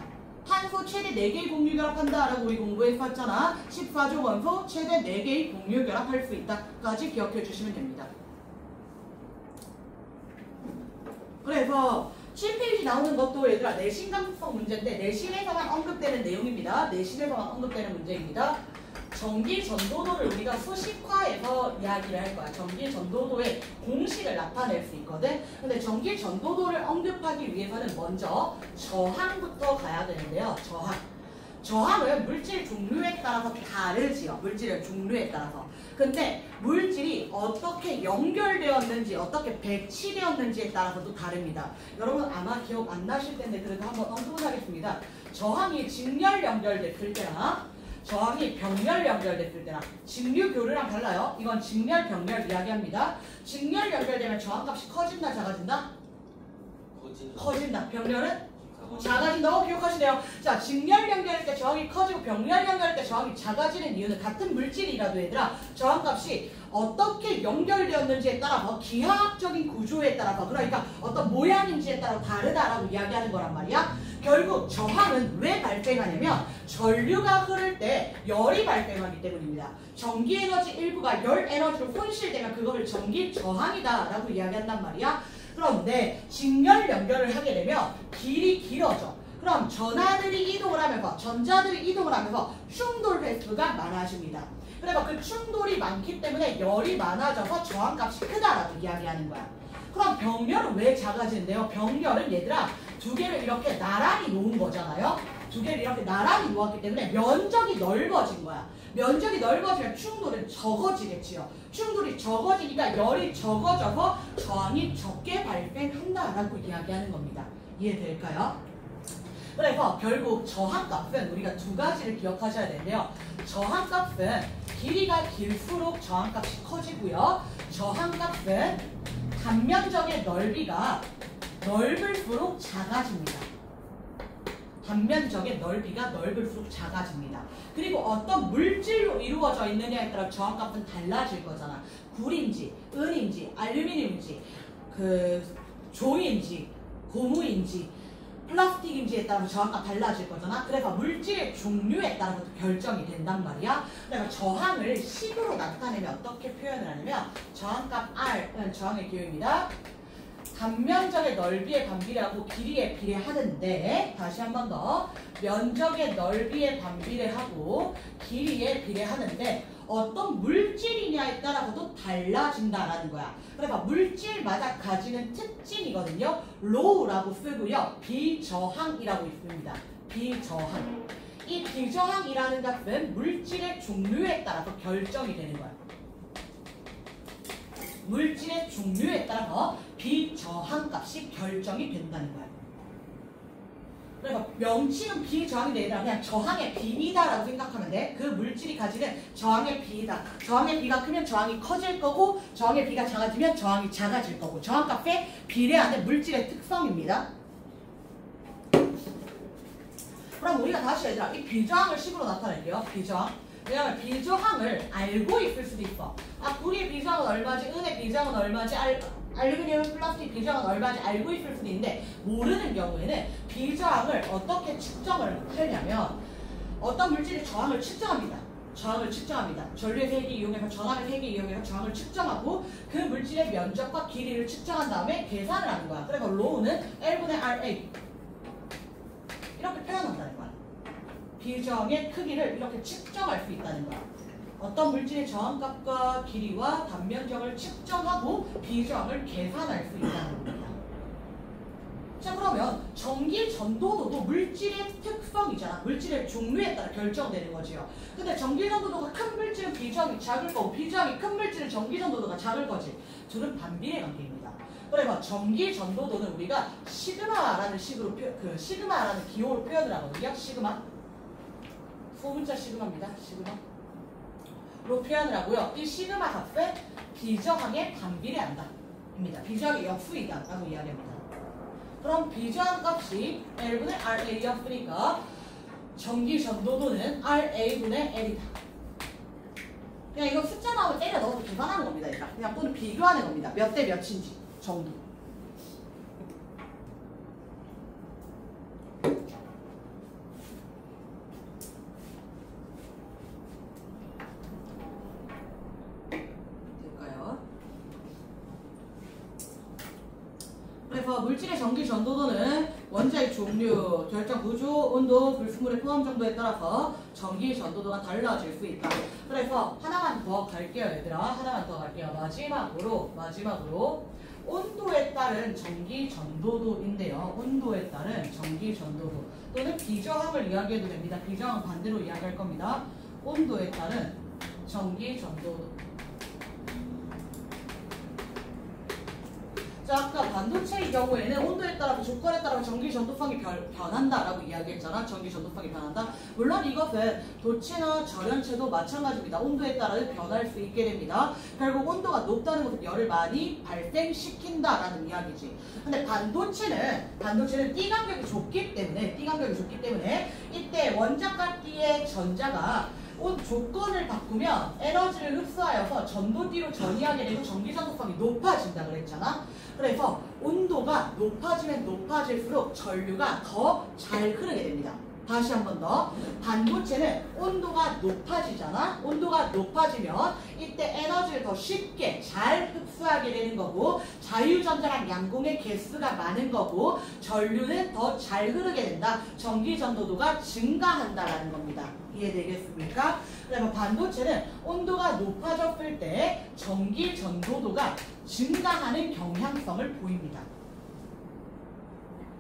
탄소 최대 4개의 공유 결합한다라고 우리 공부했었잖아. 14족 원소 최대 4개의 공유 결합할 수 있다까지 기억해주시면 됩니다. 그래서 7페이지 나오는 것도 얘들아 내신 감수성 문제인데 내신에서만 언급되는 내용입니다. 내신에서만 언급되는 문제입니다. 전기 전도도를 우리가 수식화해서 이야기를 할 거야. 전기 전도도의 공식을 나타낼 수 있거든. 근데 전기 전도도를 언급하기 위해서는 먼저 저항부터 가야 되는데요. 저항은 물질 종류에 따라서 다르지요. 물질의 종류에 따라서. 근데 물질이 어떻게 연결되었는지, 어떻게 배치되었는지에 따라서도 다릅니다. 여러분 아마 기억 안 나실 텐데 그래도 한번 언급을 하겠습니다. 저항이 직렬 연결됐을 때나 저항이 병렬 연결됐을 때나 직류교류랑 달라요. 이건 직렬, 병렬 이야기합니다. 직렬 연결되면 저항값이 커진다, 작아진다? 커진다. 병렬은? 작아진다고 기억하시네요. 자, 직렬 연결할 때 저항이 커지고 병렬 연결할 때 저항이 작아지는 이유는 같은 물질이라도 얘들아 저항값이 어떻게 연결되었는지에 따라서 기하학적인 구조에 따라서 그러니까 어떤 모양인지에 따라 다르다라고 이야기하는 거란 말이야. 결국 저항은 왜 발생하냐면 전류가 흐를 때 열이 발생하기 때문입니다. 전기 에너지 일부가 열 에너지로 손실되면 그거를 전기 저항이다 라고 이야기한단 말이야. 그런데 직렬 연결을 하게 되면 길이 길어져. 그럼 전하들이 이동을 하면서 전자들이 이동을 하면서 충돌 횟수가 많아집니다. 그래서 그 충돌이 많기 때문에 열이 많아져서 저항값이 크다라고 이야기하는 거야. 그럼 병렬은 왜 작아지는데요? 병렬은 얘들아 두 개를 이렇게 나란히 놓은 거잖아요. 두 개를 이렇게 나란히 놓았기 때문에 면적이 넓어진 거야. 면적이 넓어지면 충돌은 적어지겠지요. 충돌이 적어지니까 열이 적어져서 저항이 적게 발생한다라고 이야기하는 겁니다. 이해될까요? 그래서 결국 저항값은 우리가 두 가지를 기억하셔야 되는데요. 저항값은 길이가 길수록 저항값이 커지고요. 저항값은 단면적의 넓이가 넓을수록 작아집니다. 단면적의 넓이가 넓을수록 작아집니다. 그리고 어떤 물질로 이루어져 있느냐에 따라 저항값은 달라질 거잖아. 굴인지, 은인지, 알루미늄인지, 조인지, 고무인지, 플라스틱인지에 따라서 저항값 달라질 거잖아. 그래서 물질의 종류에 따라서 결정이 된단 말이야. 그래서 저항을 식으로 나타내면 어떻게 표현을 하냐면 저항값 R은 저항의 기호입니다. 단면적의 넓이에 반비례하고 길이에 비례하는데 다시 한 번 더 면적의 넓이에 반비례하고 길이에 비례하는데 어떤 물질이냐에 따라서도 달라진다라는 거야. 그래서 물질마다 가지는 특징이거든요. low라고 쓰고요. 비저항이라고 있습니다. 비저항. 이 비저항이라는 값은 물질의 종류에 따라서 결정이 되는 거야. 물질의 종류에 따라서 비저항값이 결정이 된다는 거야. 그래서 명칭은 비저항인데 얘들아 그냥 저항의 비이다라고 생각하면 돼. 그 물질이 가지는 저항의 비이다. 저항의 비가 크면 저항이 커질 거고 저항의 비가 작아지면 저항이 작아질 거고 저항값에 비례하는 물질의 특성입니다. 그럼 우리가 다시 얘들아 이 비저항을 식으로 나타낼게요. 비저항. 왜냐면 비저항을 알고 있을 수도 있어. 아, 구리의 비저항은 얼마지, 은의 비저항은 얼마지, 알루미늄, 플라스틱 비저항은 얼마지 알고 있을 수도 있는데 모르는 경우에는 비저항을 어떻게 측정을 하냐면 어떤 물질의 저항을 측정합니다. 저항을 측정합니다. 전류의 세기 이용해서 전압의 세기 이용해서 저항을 측정하고 그 물질의 면적과 길이를 측정한 다음에 계산을 하는 거야. 그래서 로우는 L분의 RA 이렇게 표현한다는 거야. 비저항의 크기를 이렇게 측정할 수 있다는 거야. 어떤 물질의 저항값과 길이와 단면적을 측정하고 비저항을 계산할 수 있다는 겁니다. 자, 그러면 전기 전도도도 물질의 특성이잖아. 물질의 종류에 따라 결정되는 거지요. 근데 전기 전도도가 큰 물질은 비저항이 작을 거고 비저항이 큰 물질은 전기 전도도가 작을 거지. 둘은 반비례 관계입니다. 그래서 전기 전도도는 우리가 시그마라는 식으로 시그마라는 기호로 표현을 하거든요. 시그마. 소문자 시그마입니다. 시그마로 표현을 하고요. 이 시그마 값은 비저항에 반비례한다. 입니다. 비저항의 역수이다라고 이야기합니다. 그럼 비저항 값이 L분의 RA였으니까 전기 전도도는 RA분의 L이다. 그냥 이거 숫자 나오면 때려 넣어서 계산하는 겁니다. 얘들아. 그냥 또는 비교하는 겁니다. 몇 대 몇인지 정도. 될까요? 그래서 물질의 전기 전도도는 원자의 종류, 결정 구조, 온도, 불순물의 포함 정도에 따라서 전기 전도도가 달라질 수 있다. 그래서 하나만 더 갈게요, 얘들아. 하나만 더 갈게요. 마지막으로 온도에 따른 전기 전도도인데요. 온도에 따른 전기 전도도 또는 비저항을 이야기해도 됩니다. 비저항은 반대로 이야기할 겁니다. 온도에 따른 전기 전도도. 자, 아까 반도체의 경우에는 온도에 따라서 조건에 따라서 전기 전도성이 변한다라고 이야기했잖아. 전기 전도성이 변한다. 물론 이것은 도체나 절연체도 마찬가지입니다. 온도에 따라 변할 수 있게 됩니다. 결국 온도가 높다는 것은 열을 많이 발생시킨다라는 이야기지. 근데 반도체는 띠 간격이 좁기 때문에 이때 원자과 띠의 전자가 조건을 바꾸면 에너지를 흡수하여서 전도띠로 전이하게 되고 전기 전도성이 높아진다 그랬잖아. 그래서 온도가 높아지면 높아질수록 전류가 더 잘 흐르게 됩니다. 다시 한 번 더. 반도체는 온도가 높아지잖아. 온도가 높아지면 이때 에너지를 더 쉽게 잘 흡수하게 되는 거고 자유전자랑 양공의 개수가 많은 거고 전류는 더 잘 흐르게 된다. 전기 전도도가 증가한다라는 겁니다. 이해되겠습니까? 그래서 반도체는 온도가 높아졌을 때 전기 전도도가 증가하는 경향성을 보입니다.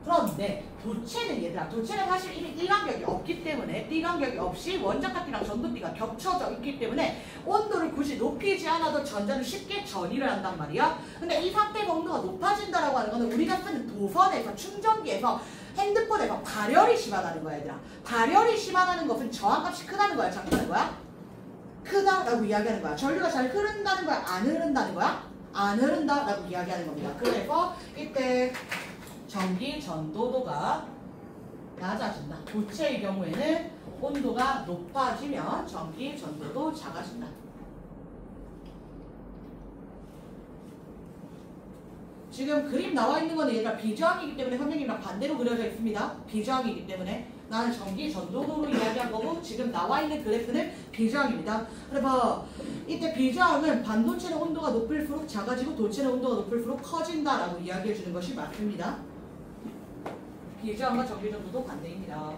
그런데 도체는 사실 이미 띠간격이 없기 때문에 띠간격이 없이 원자값이랑 전도띠가 겹쳐져 있기 때문에 온도를 굳이 높이지 않아도 전자는 쉽게 전이를 한단 말이야. 근데 이 상태 온도가 높아진다라고 하는 거는 우리가 쓰는 도선에서 충전기에서 핸드폰에서 발열이 심하다는 거야, 얘들아. 발열이 심하다는 것은 저항값이 크다는 거야, 작다는 거야? 크다라고 이야기하는 거야. 전류가 잘 흐른다는 거야, 안 흐른다는 거야? 안 흐른다라고 이야기하는 겁니다. 그래서 이때 전기 전도도가 낮아진다. 도체의 경우에는 온도가 높아지면 전기 전도도 작아진다. 지금 그림 나와 있는 건 얘가 비저항이기 때문에 선생님이랑 반대로 그려져 있습니다. 비저항이기 때문에 나는 전기 전도도로 이야기한 거고 지금 나와 있는 그래프는 비저항입니다. 그래서 이때 비저항은 반도체는 온도가 높을수록 작아지고 도체는 온도가 높을수록 커진다라고 이야기해 주는 것이 맞습니다. 비저항과 전기 전도도 반대입니다.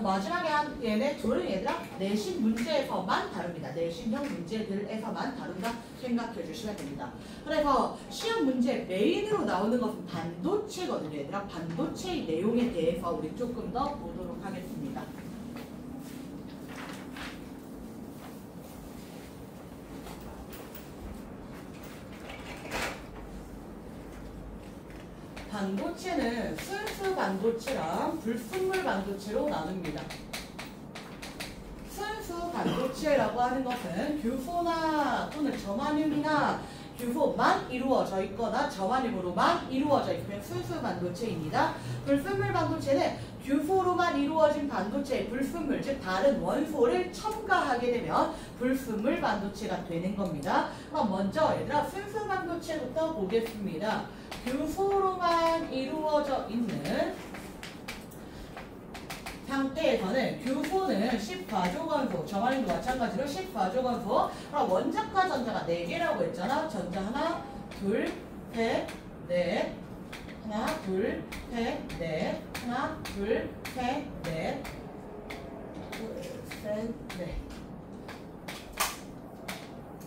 마지막에 한 얘네 둘은 얘들아 내신 문제에서만 다룹니다. 내신형 문제들에서만 다룬다 생각해 주시면 됩니다. 그래서 시험 문제 메인으로 나오는 것은 반도체거든요. 얘들아 반도체의 내용에 대해서 우리 조금 더 보도록 하겠습니다. 반도체는 순수 반도체랑 불순물 반도체로 나눕니다. 순수 반도체라고 하는 것은 규소나 또는 점화륨이나 규소만 이루어져 있거나 점화륨으로만 이루어져 있으면 순수 반도체입니다. 불순물 반도체는 규소로만 이루어진 반도체의 불순물, 즉 다른 원소를 첨가하게 되면 불순물 반도체가 되는 겁니다. 그럼 먼저 얘들아 순수 반도체부터 보겠습니다. 규소로만 이루어져 있는 상태에서는 규소는 14조건소, 점화륨도 마찬가지로 14조건소. 그럼 원자과 전자가 4개라고 했잖아. 전자 하나, 둘, 셋, 넷. 하나, 둘, 셋, 넷. 하나, 둘, 셋, 넷. 둘, 셋, 넷.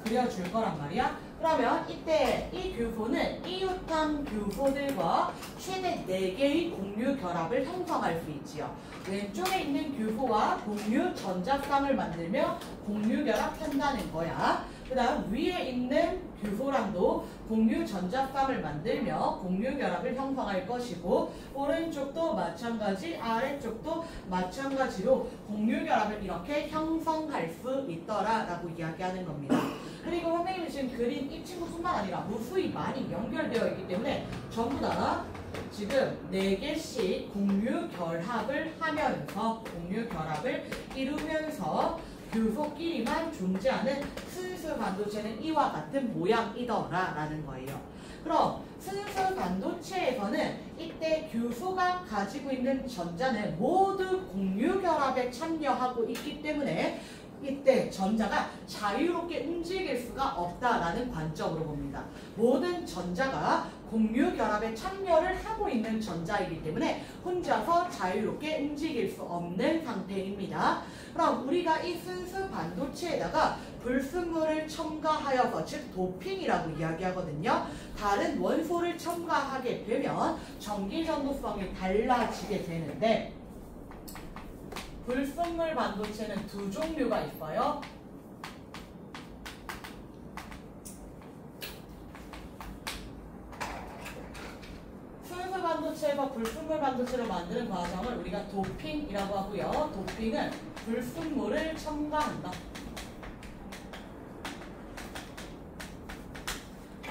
그려줄 거란 말이야. 그러면 이때 이 규소는 이웃한 규소들과 최대 4개의 공유 결합을 형성할 수 있지요. 왼쪽에 있는 규소와 공유 전자쌍을 만들며 공유 결합한다는 거야. 그 다음 위에 있는 규소랑도 공유 전자쌍을 만들며 공유 결합을 형성할 것이고 오른쪽도 마찬가지, 아래쪽도 마찬가지로 공유 결합을 이렇게 형성할 수 있더라라고 이야기하는 겁니다. 그리고 선생님이 지금 그린 이 친구뿐만 아니라 무수히 많이 연결되어 있기 때문에 전부 다 지금 4개씩 공유 결합을 하면서 공유 결합을 이루면서 교소끼리만 존재하는 순수 반도체는 이와 같은 모양이더라 라는 거예요. 그럼 순수 반도체에서는 이때 교소가 가지고 있는 전자는 모두 공유 결합에 참여하고 있기 때문에 이때 전자가 자유롭게 움직일 수가 없다라는 관점으로 봅니다. 모든 전자가 공유 결합에 참여를 하고 있는 전자이기 때문에 혼자서 자유롭게 움직일 수 없는 상태입니다. 그럼 우리가 이 순수 반도체에다가 불순물을 첨가하여서 즉 도핑이라고 이야기하거든요. 다른 원소를 첨가하게 되면 전기 전도성이 달라지게 되는데 불순물 반도체는 두 종류가 있어요. 순수 반도체와 불순물 반도체를 만드는 과정을 우리가 도핑이라고 하고요. 도핑은 불순물을 첨가한다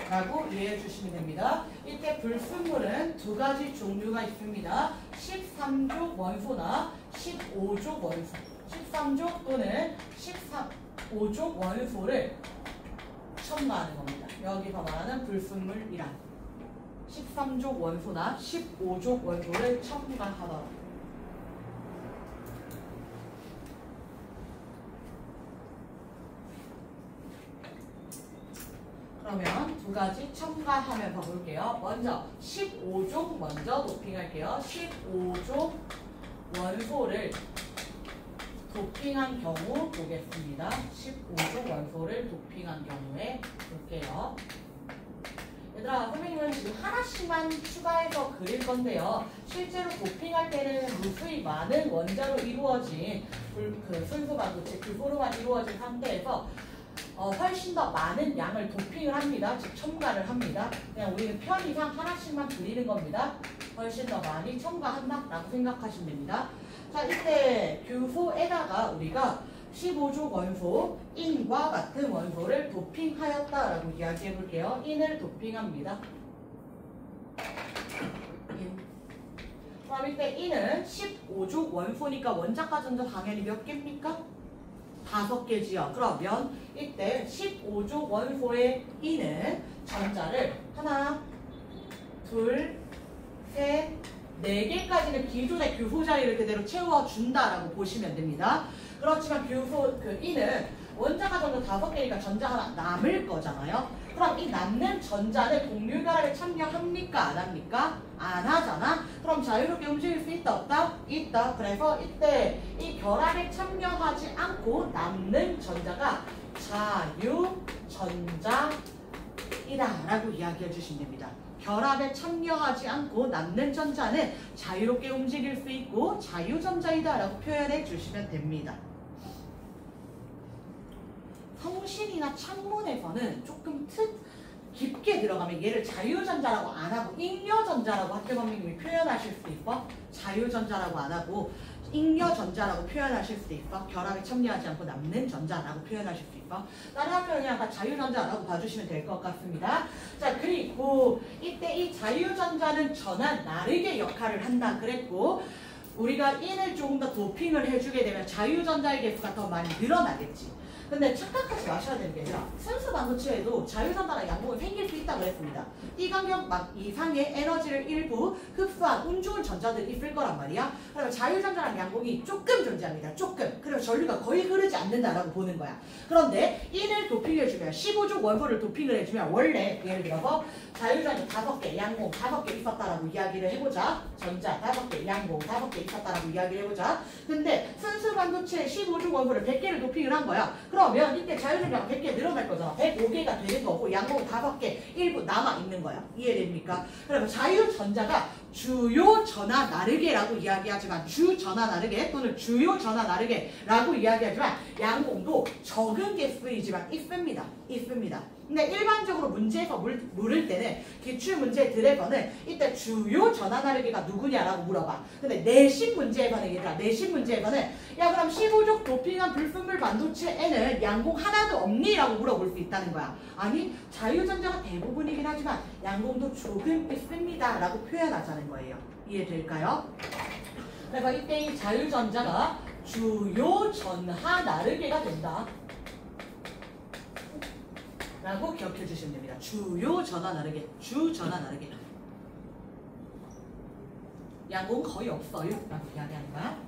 라고 이해해 주시면 됩니다. 이때 불순물은 두 가지 종류가 있습니다. 13족 원소나 15족 원소, 13족 또는 15족 원소를 첨가하는 겁니다. 여기서 말하는 불순물이란 13족 원소나 15족 원소를 첨가하더라. 그러면 두 가지 첨가하면서 볼게요. 먼저 15족 먼저 도핑할게요. 15족 원소를 도핑한 경우 보겠습니다. 15족 원소를 도핑한 경우에 볼게요. 얘들아, 선생님은 지금 하나씩만 추가해서 그릴 건데요. 실제로 도핑할 때는 무수히 많은 원자로 이루어진 순수 반도체 교소로만 이루어진 상태에서 훨씬 더 많은 양을 도핑을 합니다. 즉 첨가를 합니다. 그냥 우리는 편의상 하나씩만 그리는 겁니다. 훨씬 더 많이 첨가한다라고 생각하시면 됩니다. 자, 이때 교소에다가 우리가 15족 원소, 인과 같은 원소를 도핑하였다라고 이야기해 볼게요. 인을 도핑합니다. 인. 그럼 이때 인은 15족 원소니까 원자과 전자 당연히 몇 개입니까? 5개지요. 그러면 이때 15족 원소의 인은 전자를 하나, 둘, 셋, 4개까지는 기존의 교소 자리를 그대로 채워준다라고 보시면 됩니다. 그렇지만 교소 인은 원자가 전자 5개니까 전자 하나 남을 거잖아요. 그럼 이 남는 전자는 공유 결합에 참여합니까? 안 합니까? 안 하잖아. 그럼 자유롭게 움직일 수 있다 없다? 있다. 그래서 이때 이 결합에 참여하지 않고 남는 전자가 자유전자이다 라고 이야기해 주시면 됩니다. 결합에 참여하지 않고 남는 전자는 자유롭게 움직일 수 있고 자유전자이다 라고 표현해 주시면 됩니다. 성신이나 창문에서는 조금 깊게 들어가면 얘를 자유전자라고 안 하고 잉여전자라고 학교 선생님이 표현하실 수 있어. 자유전자라고 안 하고 잉여전자라고 표현하실 수 있어. 결합에 참여하지 않고 남는 전자라고 표현하실 수 있어. 다른 학교는 그냥 다 자유전자라고 봐주시면 될 것 같습니다. 자, 그리고 이때 이 자유전자는 전한 나르게 역할을 한다 그랬고 우리가 인을 조금 더 도핑을 해주게 되면 자유전자의 개수가 더 많이 늘어나겠지. 근데 착각하지 마셔야 되는 게 아니라 순수 반도체에도 자유전자나 양봉이 생길 수 있다고 했습니다. 이 간격 이상의 에너지를 일부 흡수한 운 좋은 전자들이 있을 거란 말이야. 그러면 자유전자랑 양봉이 조금 존재합니다. 조금. 그리고 전류가 거의 흐르지 않는다라고 보는 거야. 그런데 인을 도핑해주면 15족 원소를 도핑을 해주면 원래 예를 들어서 자유전자 5개, 양봉 5개 있었다라고 이야기를 해보자. 전자 5개, 양봉 5개 있었다라고 이야기를 해보자. 근데 순수 반도체 15족 원소를 100개를 도핑을 한 거야. 그러면 이때 자유전자가 100개 늘어날 거잖아. 105개가 되는 거고 양봉 5개 일부 남아있는 거야. 이해됩니까? 그러면 자유전자가 주요 전하 나르게라고 이야기하지만 주전하 나르게 또는 주요 전하 나르게라고 이야기하지만 양공도 적은 게 쓰이지만 if입니다. 근데 일반적으로 문제에서 물을 때는 기출문제들에서는 이때 주요 전하 나르게가 누구냐라고 물어봐. 근데 내신 문제에서는 얘들아 내신 문제에서는 야 그럼 15족 도핑한 불순물 반도체에는 양공 하나도 없니? 라고 물어볼 수 있다는 거야. 아니 자유전자가 대부분이긴 하지만 양공도 조금 있습니다 라고 표현하자는 거예요. 이해될까요? 그래서 이때 이 자유전자가 주요 전하 나르게가 된다 라고 기억해 주시면 됩니다. 주요 전하 나르게, 주전하 나르게. 양공 거의 없어요 라고 이야기하는 거야.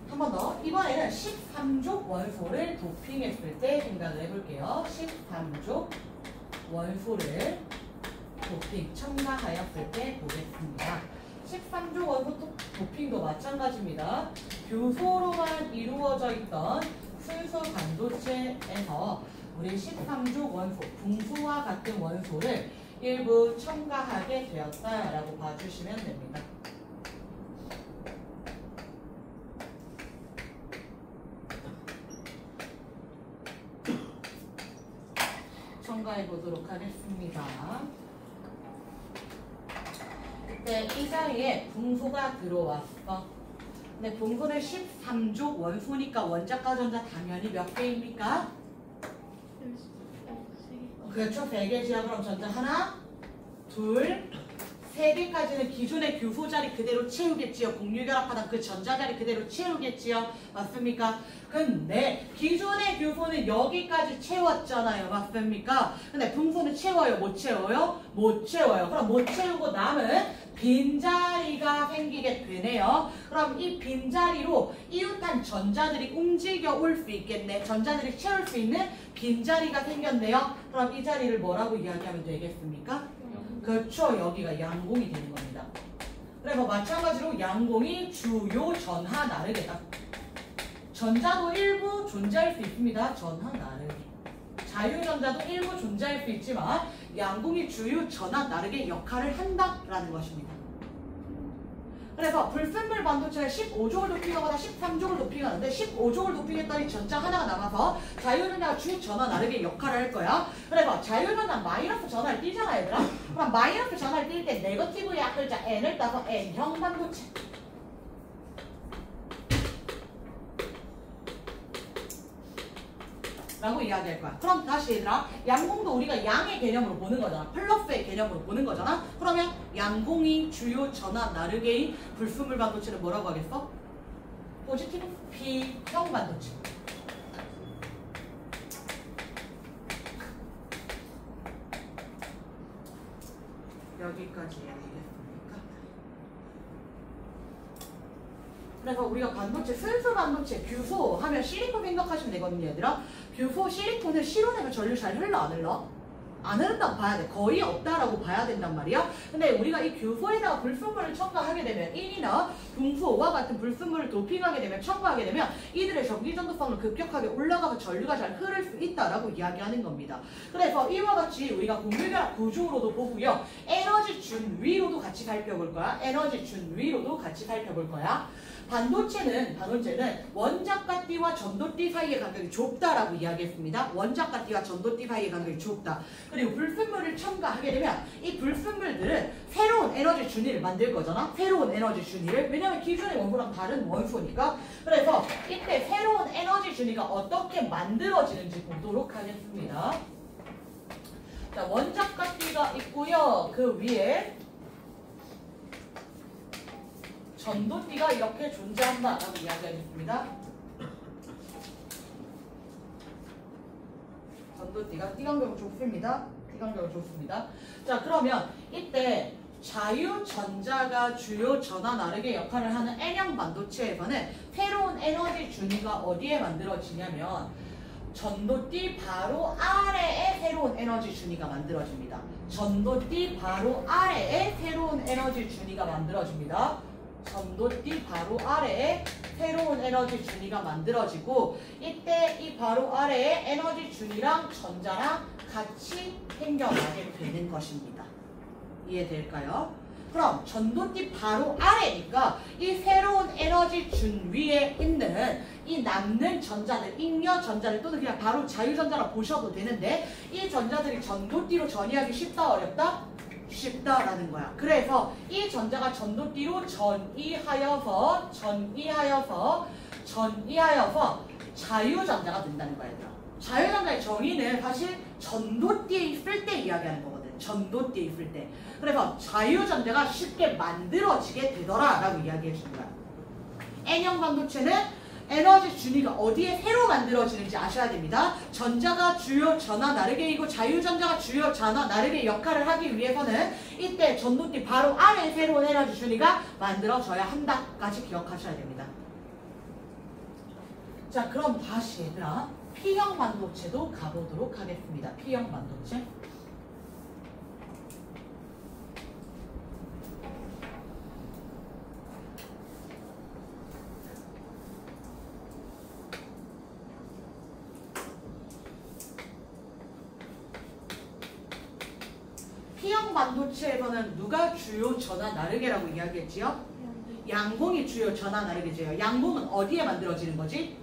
한 번 더. 이번에는 13족 원소를 도핑했을 때 생각을 해볼게요. 13족 원소를 도핑, 첨가하였을 때 보겠습니다. 13족 원소 도핑도 마찬가지입니다. 교소로만 이루어져 있던 순수 반도체에서 우리 13족 원소, 붕소와 같은 원소를 일부 첨가하게 되었다라고 봐주시면 됩니다. 첨가해 보도록 하겠습니다. 그때 이 자리에 붕소가 들어왔어. 근데 붕소는 13족 원소니까 원자과 전자 당연히 몇 개입니까? 그렇죠. 3개지요. 그럼 전자 하나, 둘, 3개까지는 기존의 교소 자리 그대로 채우겠지요. 공유결합하다 그 전자 자리 그대로 채우겠지요. 맞습니까? 근데 기존의 교소는 여기까지 채웠잖아요. 맞습니까? 근데 붕소는 채워요? 못 채워요? 못 채워요. 그럼 못 채우고 남은 빈자리가 생기게 되네요. 그럼 이 빈자리로 이웃한 전자들이 움직여 올 수 있겠네. 전자들이 채울 수 있는 빈자리가 생겼네요. 그럼 이 자리를 뭐라고 이야기하면 되겠습니까? 그렇죠. 여기가 양공이 되는 겁니다. 그래서 마찬가지로 양공이 주요 전하 나르게다. 전자도 일부 존재할 수 있습니다. 전하 나르게. 자유전자도 일부 존재할 수 있지만 양공이 주요 전하 나르게 역할을 한다라는 것입니다. 그래서 불순물 반도체를 15족을 도핑하거나 13족을 도핑하는데 15족을 도핑했더니 전자 하나가 남아서 자유전자가 주 전하 나르게 역할을 할 거야. 그래서 자유전자 마이너스 전하를 띄잖아 얘들아. 그럼 마이너스 전하를 띨 때 네거티브의 앞글자 n을 따서 n형 반도체 라고 이야기할 거야. 그럼 다시 얘들아 양공도 우리가 양의 개념으로 보는 거잖아. 플러스의 개념으로 보는 거잖아. 그러면 양공이 주요 전하 나르게인 불순물 반도체는 뭐라고 하겠어? 포지티브 P형 반도체. 여기까지 이야기했습니까? 그래서 우리가 반도체, 순수 반도체, 규소 하면 실리콘 생각하시면 되거든요, 얘들아. 규소, 실리콘은 실온에면 전류 잘 흘러, 안 흘러? 안 흐른다고 봐야 돼. 거의 없다라고 봐야 된단 말이야. 근데 우리가 이 규소에다가 불순물을 첨가하게 되면 1이나 붕소와 같은 불순물을 도핑하게 되면 첨가하게 되면 이들의 전기전도성을 급격하게 올라가서 전류가 잘 흐를 수 있다라고 이야기하는 겁니다. 그래서 이와 같이 우리가 공유결합 구조로도 보고요. 에너지 준위로도 같이 살펴볼 거야. 에너지 준위로도 같이 살펴볼 거야. 반도체는 원자과 띠와 전도띠 사이의 간격이 좁다라고 이야기했습니다. 원자과 띠와 전도띠 사이의 간격이 좁다. 그리고 불순물을 첨가하게 되면 이 불순물들은 새로운 에너지 준위를 만들 거잖아. 새로운 에너지 준위를. 왜냐면 기존의 원소랑 다른 원소니까. 그래서 이때 새로운 에너지 준위가 어떻게 만들어지는지 보도록 하겠습니다. 자, 원자과 띠가 있고요. 그 위에 전도띠가 이렇게 존재한다라고 이야기하겠습니다. 전도띠가 띠간격은 좁습니다. 띠간격은 좁습니다. 자, 그러면 이때 자유전자가 주요 전하 나르게 역할을 하는 N형 반도체에서는 새로운 에너지 준위가 어디에 만들어지냐면 전도띠 바로 아래에 새로운 에너지 준위가 만들어집니다. 전도띠 바로 아래에 새로운 에너지 준위가 만들어집니다. 전도띠 바로 아래에 새로운 에너지 준위가 만들어지고 이때 이 바로 아래에 에너지 준위랑 전자랑 같이 생겨나게 되는 것입니다. 이해될까요? 그럼 전도띠 바로 아래니까 이 새로운 에너지 준 위에 있는 이 남는 전자들, 잉여 전자들 또는 그냥 바로 자유전자라 보셔도 되는데 이 전자들이 전도띠로 전이하기 쉽다 어렵다? 쉽다라는 거야. 그래서 이 전자가 전도띠로 전이하여서 자유전자가 된다는 거야, 얘들아. 자유전자의 정의는 사실 전도띠에 있을 때 이야기하는 거거든. 전도띠에 있을 때. 그래서 자유전자가 쉽게 만들어지게 되더라라고 이야기해 주는 거야. N형 반도체는 에너지 준위가 어디에 새로 만들어지는지 아셔야 됩니다. 전자가 주요 전하 나르게이고 자유전자가 주요 전하 나르게 역할을 하기 위해서는 이때 전도띠 바로 아래에 새로운 에너지 준위가 만들어져야 한다까지 기억하셔야 됩니다. 자, 그럼 다시 얘들아 P형 반도체도 가보도록 하겠습니다. P형 반도체. P형 반도체에서는 누가 주요 전하 나르게라고 이야기했지요? 양봉이 주요 전하 나르게죠. 양봉은 어디에 만들어지는 거지?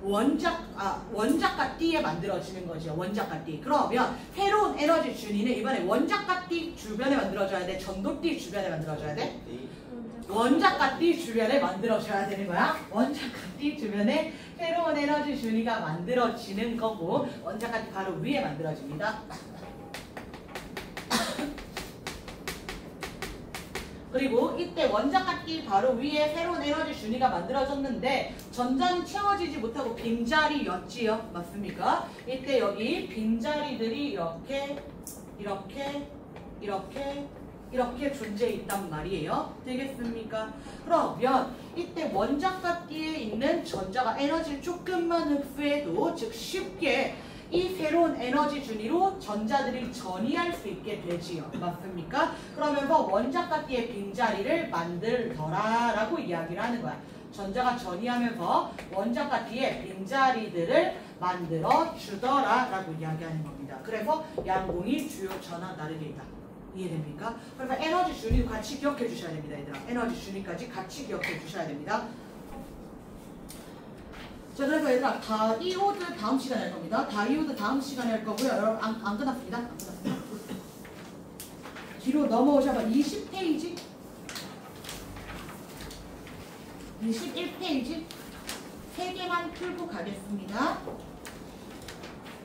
원작과 띠에 만들어지는 거죠. 원작과 띠. 그러면 새로운 에너지 준위는 이번에 원작과 띠 주변에 만들어져야 돼? 전도띠 주변에 만들어져야 돼? 원작과 띠 주변에 만들어져야 되는 거야. 원작과 띠 주변에 새로운 에너지 준위가 만들어지는 거고 원작과 띠 바로 위에 만들어집니다. 그리고 이때 원자과 띠 바로 위에 새로운 에너지 준위가 만들어졌는데 전자는 채워지지 못하고 빈자리였지요. 맞습니까? 이때 여기 빈자리들이 이렇게 존재해 있단 말이에요. 되겠습니까? 그러면 이때 원자과 띠에 있는 전자가 에너지를 조금만 흡수해도 즉 쉽게 이 새로운 에너지 준위로 전자들이 전이할 수 있게 되지요. 맞습니까? 그러면서 원자과 띠의 빈자리를 만들더라라고 이야기를 하는 거야. 전자가 전이하면서 원자과 띠의 빈자리들을 만들어 주더라라고 이야기하는 겁니다. 그래서 양공이 주요 전하 나르게이다. 이해됩니까? 그래서 에너지 준위 같이 기억해 주셔야 됩니다. 얘들아. 에너지 준위까지 같이 기억해 주셔야 됩니다. 자, 그래서 얘들아 다이오드 다음 시간에 할 겁니다. 다이오드 다음 시간에 할 거고요. 여러분 안 끝났습니다. 안 끝났습니다. 뒤로 넘어오셔서 20페이지 21페이지 3개만 풀고 가겠습니다.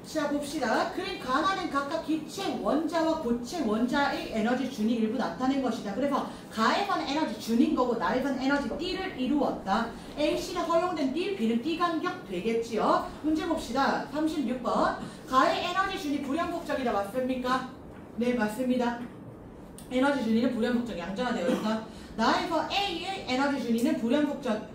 자, 봅시다. 그림 가나는 각각 기체 원자와 고체 원자의 에너지 준위 일부 나타낸 것이다. 그래서 가에서는 에너지 준인 거고 나에서는 에너지 D를 이루었다. AC는 허용된 D, B는 D 간격 되겠지요. 문제 봅시다. 36번. 가의 에너지 준위 불연속적이다. 맞습니까? 네, 맞습니다. 에너지 준위는 불연속적 양자가 되어 있다. 나에서 A의 에너지 준위는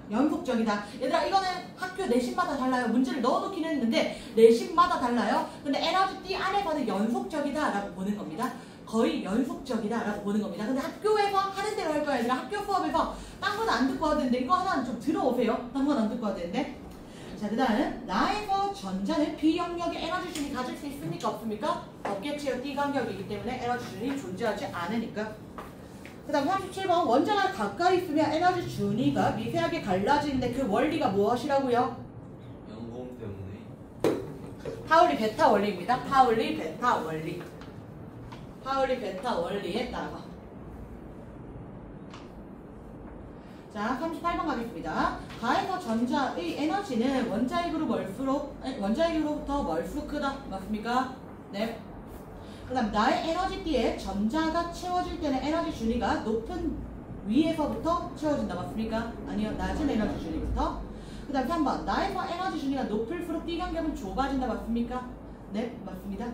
연속적이다. 얘들아 이거는 학교 내신마다 달라요. 문제를 넣어놓긴 했는데 내신마다 달라요. 근데 에너지 D 안에서는 연속적이다 라고 보는 겁니다. 거의 연속적이다 라고 보는 겁니다. 근데 학교에서 하는 대로 할 거야. 얘들아 학교 수업에서 딴 건 안 듣고 와도 되는데 이거 하나는 좀 들어오세요. 딴 건 안 듣고 와도 되는데. 자, 그 다음은 나에서 전자는 B 영역의 에너지 준위 가질 수 있습니까? 없습니까? 없겠지요. D 간격이기 때문에 에너지 준위 존재하지 않으니까. 그 다음 37번. 원자가 가까이 있으면 에너지 준위가 미세하게 갈라지는데 그 원리가 무엇이라고요? 연공 때문에. 파울리 베타 원리입니다. 파울리 베타 원리. 파울리 베타 원리에 따라. 자, 38번 가겠습니다. 가에서 전자의 에너지는 원자의 그룹부터 멀수록 크다. 맞습니까? 네. 그 다음 나의 에너지 D에 전자가 채워질 때는 에너지 준위가 높은 위에서부터 채워진다. 맞습니까? 아니요. 낮은 에너지 준위부터. 그 다음 3번. 나에서 에너지 준위가 높을수록 D 간격은 좁아진다. 맞습니까? 네. 맞습니다.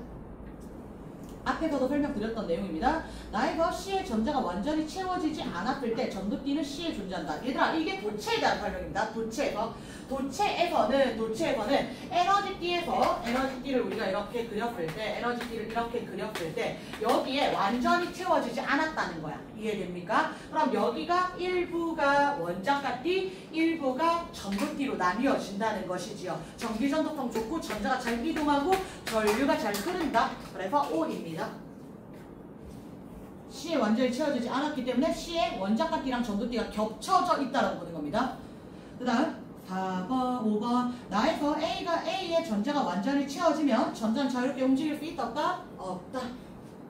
앞에서도 설명드렸던 내용입니다. 나에서 C의 전자가 완전히 채워지지 않았을 때 전도 D는 C에 존재한다. 얘들아 이게 도체에 대한 설명입니다. 도체에서 도체에서는 에너지띠를 우리가 이렇게 그렸을 때 여기에 완전히 채워지지 않았다는 거야. 이해됩니까? 그럼 여기가 일부가 원자가띠, 일부가 전도띠로 나뉘어진다는 것이지요. 전기전도성 좋고 전자가 잘 이동하고 전류가 잘 흐른다. 그래서 O입니다. C에 완전히 채워지지 않았기 때문에 C에 원자가띠랑 전도띠가 겹쳐져 있다고 보는 겁니다. 그 다음 4번, 5번 나에서 A의 전자가 완전히 채워지면 전자는 자유롭게 움직일 수 있다 없다? 없다.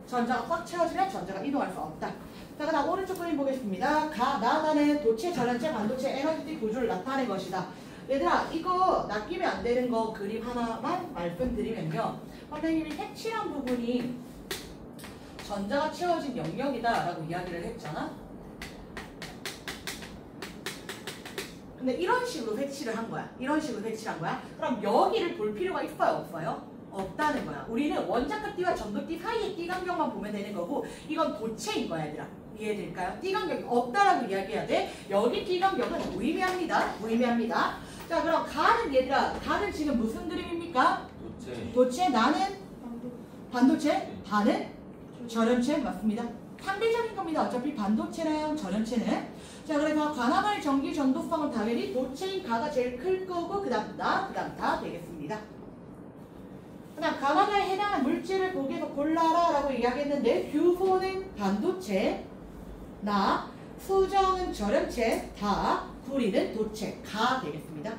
전자가 꽉 채워지면 전자가 이동할 수 없다. 자, 그 다음 오른쪽 그림 보겠습니다. 나는 도체, 전원체, 반도체, 에너지띠 구조를 나타낸 것이다. 얘들아 이거 낚이면 안 되는 거 그림 하나만 말씀드리면요. 선생님이 색칠한 부분이 전자가 채워진 영역이다 라고 이야기를 했잖아. 근데 이런 식으로 색칠을 한 거야. 그럼 여기를 볼 필요가 있어요? 없어요? 없다는 거야. 우리는 원자가띠와 전도띠 사이의 띠간격만 보면 되는 거고 이건 도체인 거야 얘들아. 이해될까요? 띠간격이 없다라고 이야기해야 돼. 여기 띠간격은 무의미합니다. 자 그럼 가는 지금 무슨 그림입니까? 도체. 나는 반도체. 반은 전원체. 맞습니다. 상대적인 겁니다. 어차피 반도체랑 전원체는. 자 그래서 가나발 전기 전도성은 당연히 도체인 가가 제일 클 거고 그 다음 다 되겠습니다. 그 다음 가나발에 해당하는 물질을 거기서 골라라 라고 이야기했는데 규소는 반도체, 수정은 전원체, 구리는 도체, 가 되겠습니다.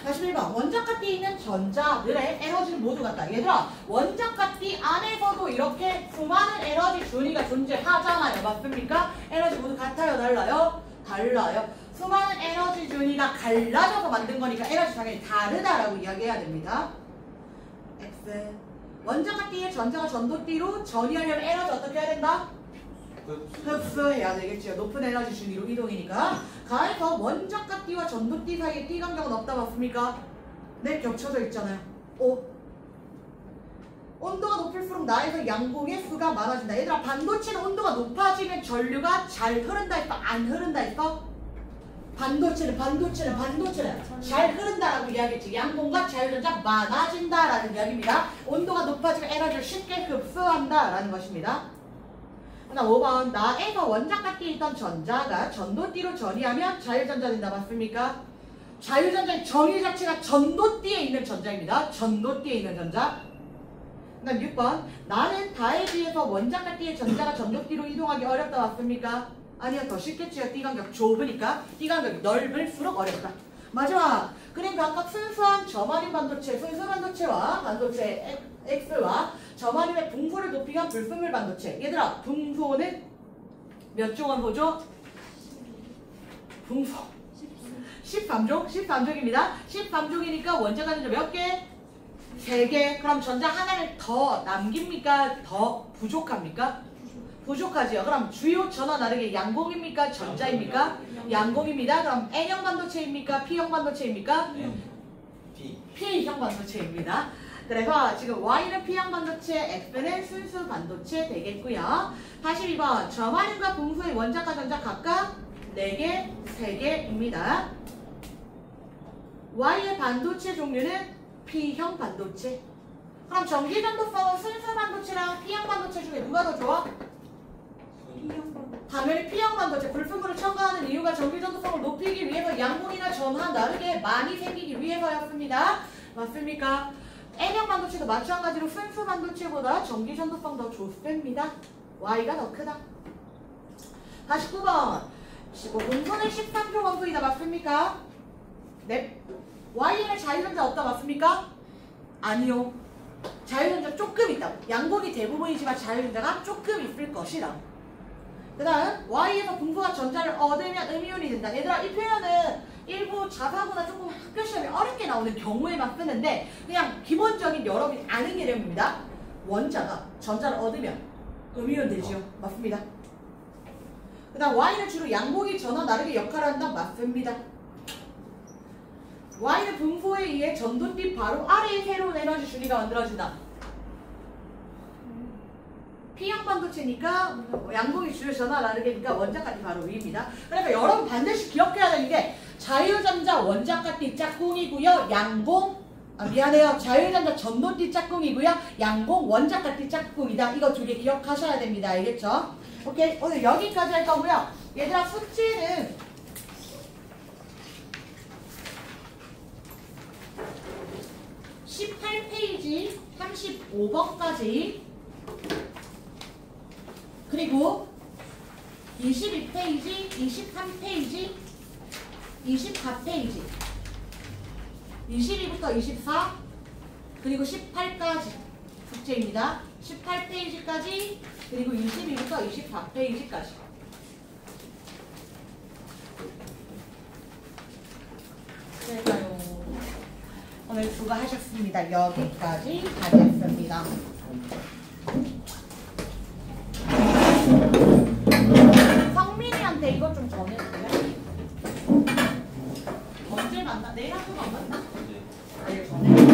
41번 원자가띠에 있는 전자들의 에너지는 모두 같다. 얘들아 원자가띠 안에서도 이렇게 수많은 에너지 준위가 존재하잖아요. 맞습니까? 에너지 모두 같아요? 달라요. 수많은 에너지 준위가 갈라져서 만든 거니까 에너지 당연히 다르다라고 이야기해야 됩니다. X 원자가띠의 전자가 전도띠로 전이하려면 에너지 어떻게 해야 된다? 흡수해야 되겠죠. 높은 에너지 준위로 이동이니까. 가에서 원자가띠와 전도띠 사이에 띠간격은 없다 맞습니까? 네, 겹쳐져 있잖아요. 온도가 높을수록 나에서 양공의 수가 많아진다. 얘들아 반도체는 온도가 높아지면 전류가 잘 흐른다 했어? 안 흐른다 했어? 반도체는 잘 흐른다라고 이야기했지. 양공과 자유전자 많아진다라는 이야기입니다. 온도가 높아지면 에너지를 쉽게 흡수한다라는 것입니다. 그다음 5번 나에서 원자가띠에 있던 전자가 전도띠로 전이하면 자유전자 된다. 맞습니까? 자유전자의 정의 자체가 전도띠에 있는 전자입니다. 전도띠에 있는 전자. 그다음 6번 나는 다에 비해서 원자가띠의 전자가 전도띠로 이동하기 어렵다. 맞습니까? 아니요. 더 쉽겠지요. 띠간격 좁으니까. 띠간격이 넓을수록 어렵다. 마지막 그림 각각 순수한 저마린 반도체, 순수 반도체와 반도체 X와 저마린의 붕소를 높이한 불순물 반도체. 얘들아 붕소는 몇 종원소죠? 붕소 13종입니다. 13종이니까 원자가 전자 몇 개? 3개. 그럼 전자 하나를 더 남깁니까? 더 부족합니까? 부족하지요. 그럼 주요 전원 다르게 양공입니까? 전자입니까? 양공입니다. 그럼 N형 반도체입니까? P형 반도체입니까? P형 반도체입니다. 그래서 지금 Y는 P형 반도체, X는 순수 반도체 되겠고요. 42번 저마린과 붕소의 원자과 전자 각각 4개, 3개입니다. Y의 반도체 종류는 P형 반도체. 그럼 전기 전도성은 순수 반도체랑 P형 반도체 중에 누가 더 좋아? 당연히 P형 반도체. 불순물을 첨가하는 이유가 전기 전도성을 높이기 위해서 양공이나 전화 다르게 많이 생기기 위해서였습니다. 맞습니까? N형 반도체도 마찬가지로 순수 반도체보다 전기 전도성 더 좋습니다. Y가 더 크다. 49번 공선의 13조 원소이다. 맞습니까? 네. Y에는 자유전자 없다. 맞습니까? 아니요. 자유전자 조금 있다. 양공이 대부분이지만 자유전자가 조금 있을 것이다. 그 다음 Y에서 분소가 전자를 얻으면 음이온이 된다. 얘들아 이 표현은 일부 자사고나 조금 학교 시험에 어렵게 나오는 경우에만 쓰는데 그냥 기본적인 여러분이 아는 개념입니다. 원자가 전자를 얻으면 음이온 되지요. 맞습니다. 그 다음 Y는 주로 양공이 전원 다르게 역할을 한다. 맞습니다. Y는 분소에 의해 전도띠 바로 아래에 새로운 에너지 준위가 만들어진다. P형 반도체니까 양공이 주요 전화 다르게니까 원자까지 바로 위입니다. 그러니까 여러분 반드시 기억해야 되는 게 자유전자 원자가 띠짝꿍이고요. 양공 미안해요. 자유전자 전도 띠짝꿍이고요. 양공 원자가 띠짝꿍이다. 이거 두 개 기억하셔야 됩니다. 알겠죠? 오케이. 오늘 여기까지 할 거고요. 얘들아 숙제는 18페이지 35번까지 그리고 22페이지, 23페이지, 24페이지 22부터 24 그리고 18까지 숙제입니다. 18페이지까지 그리고 22부터 24페이지까지 그럴까요? 오늘 수고하셨습니다. 여기까지 하겠습니다. 성민이한테 이것 좀 전해줄래? 언제 만나? 내일 학교 안 만나? 네. 내일 전해.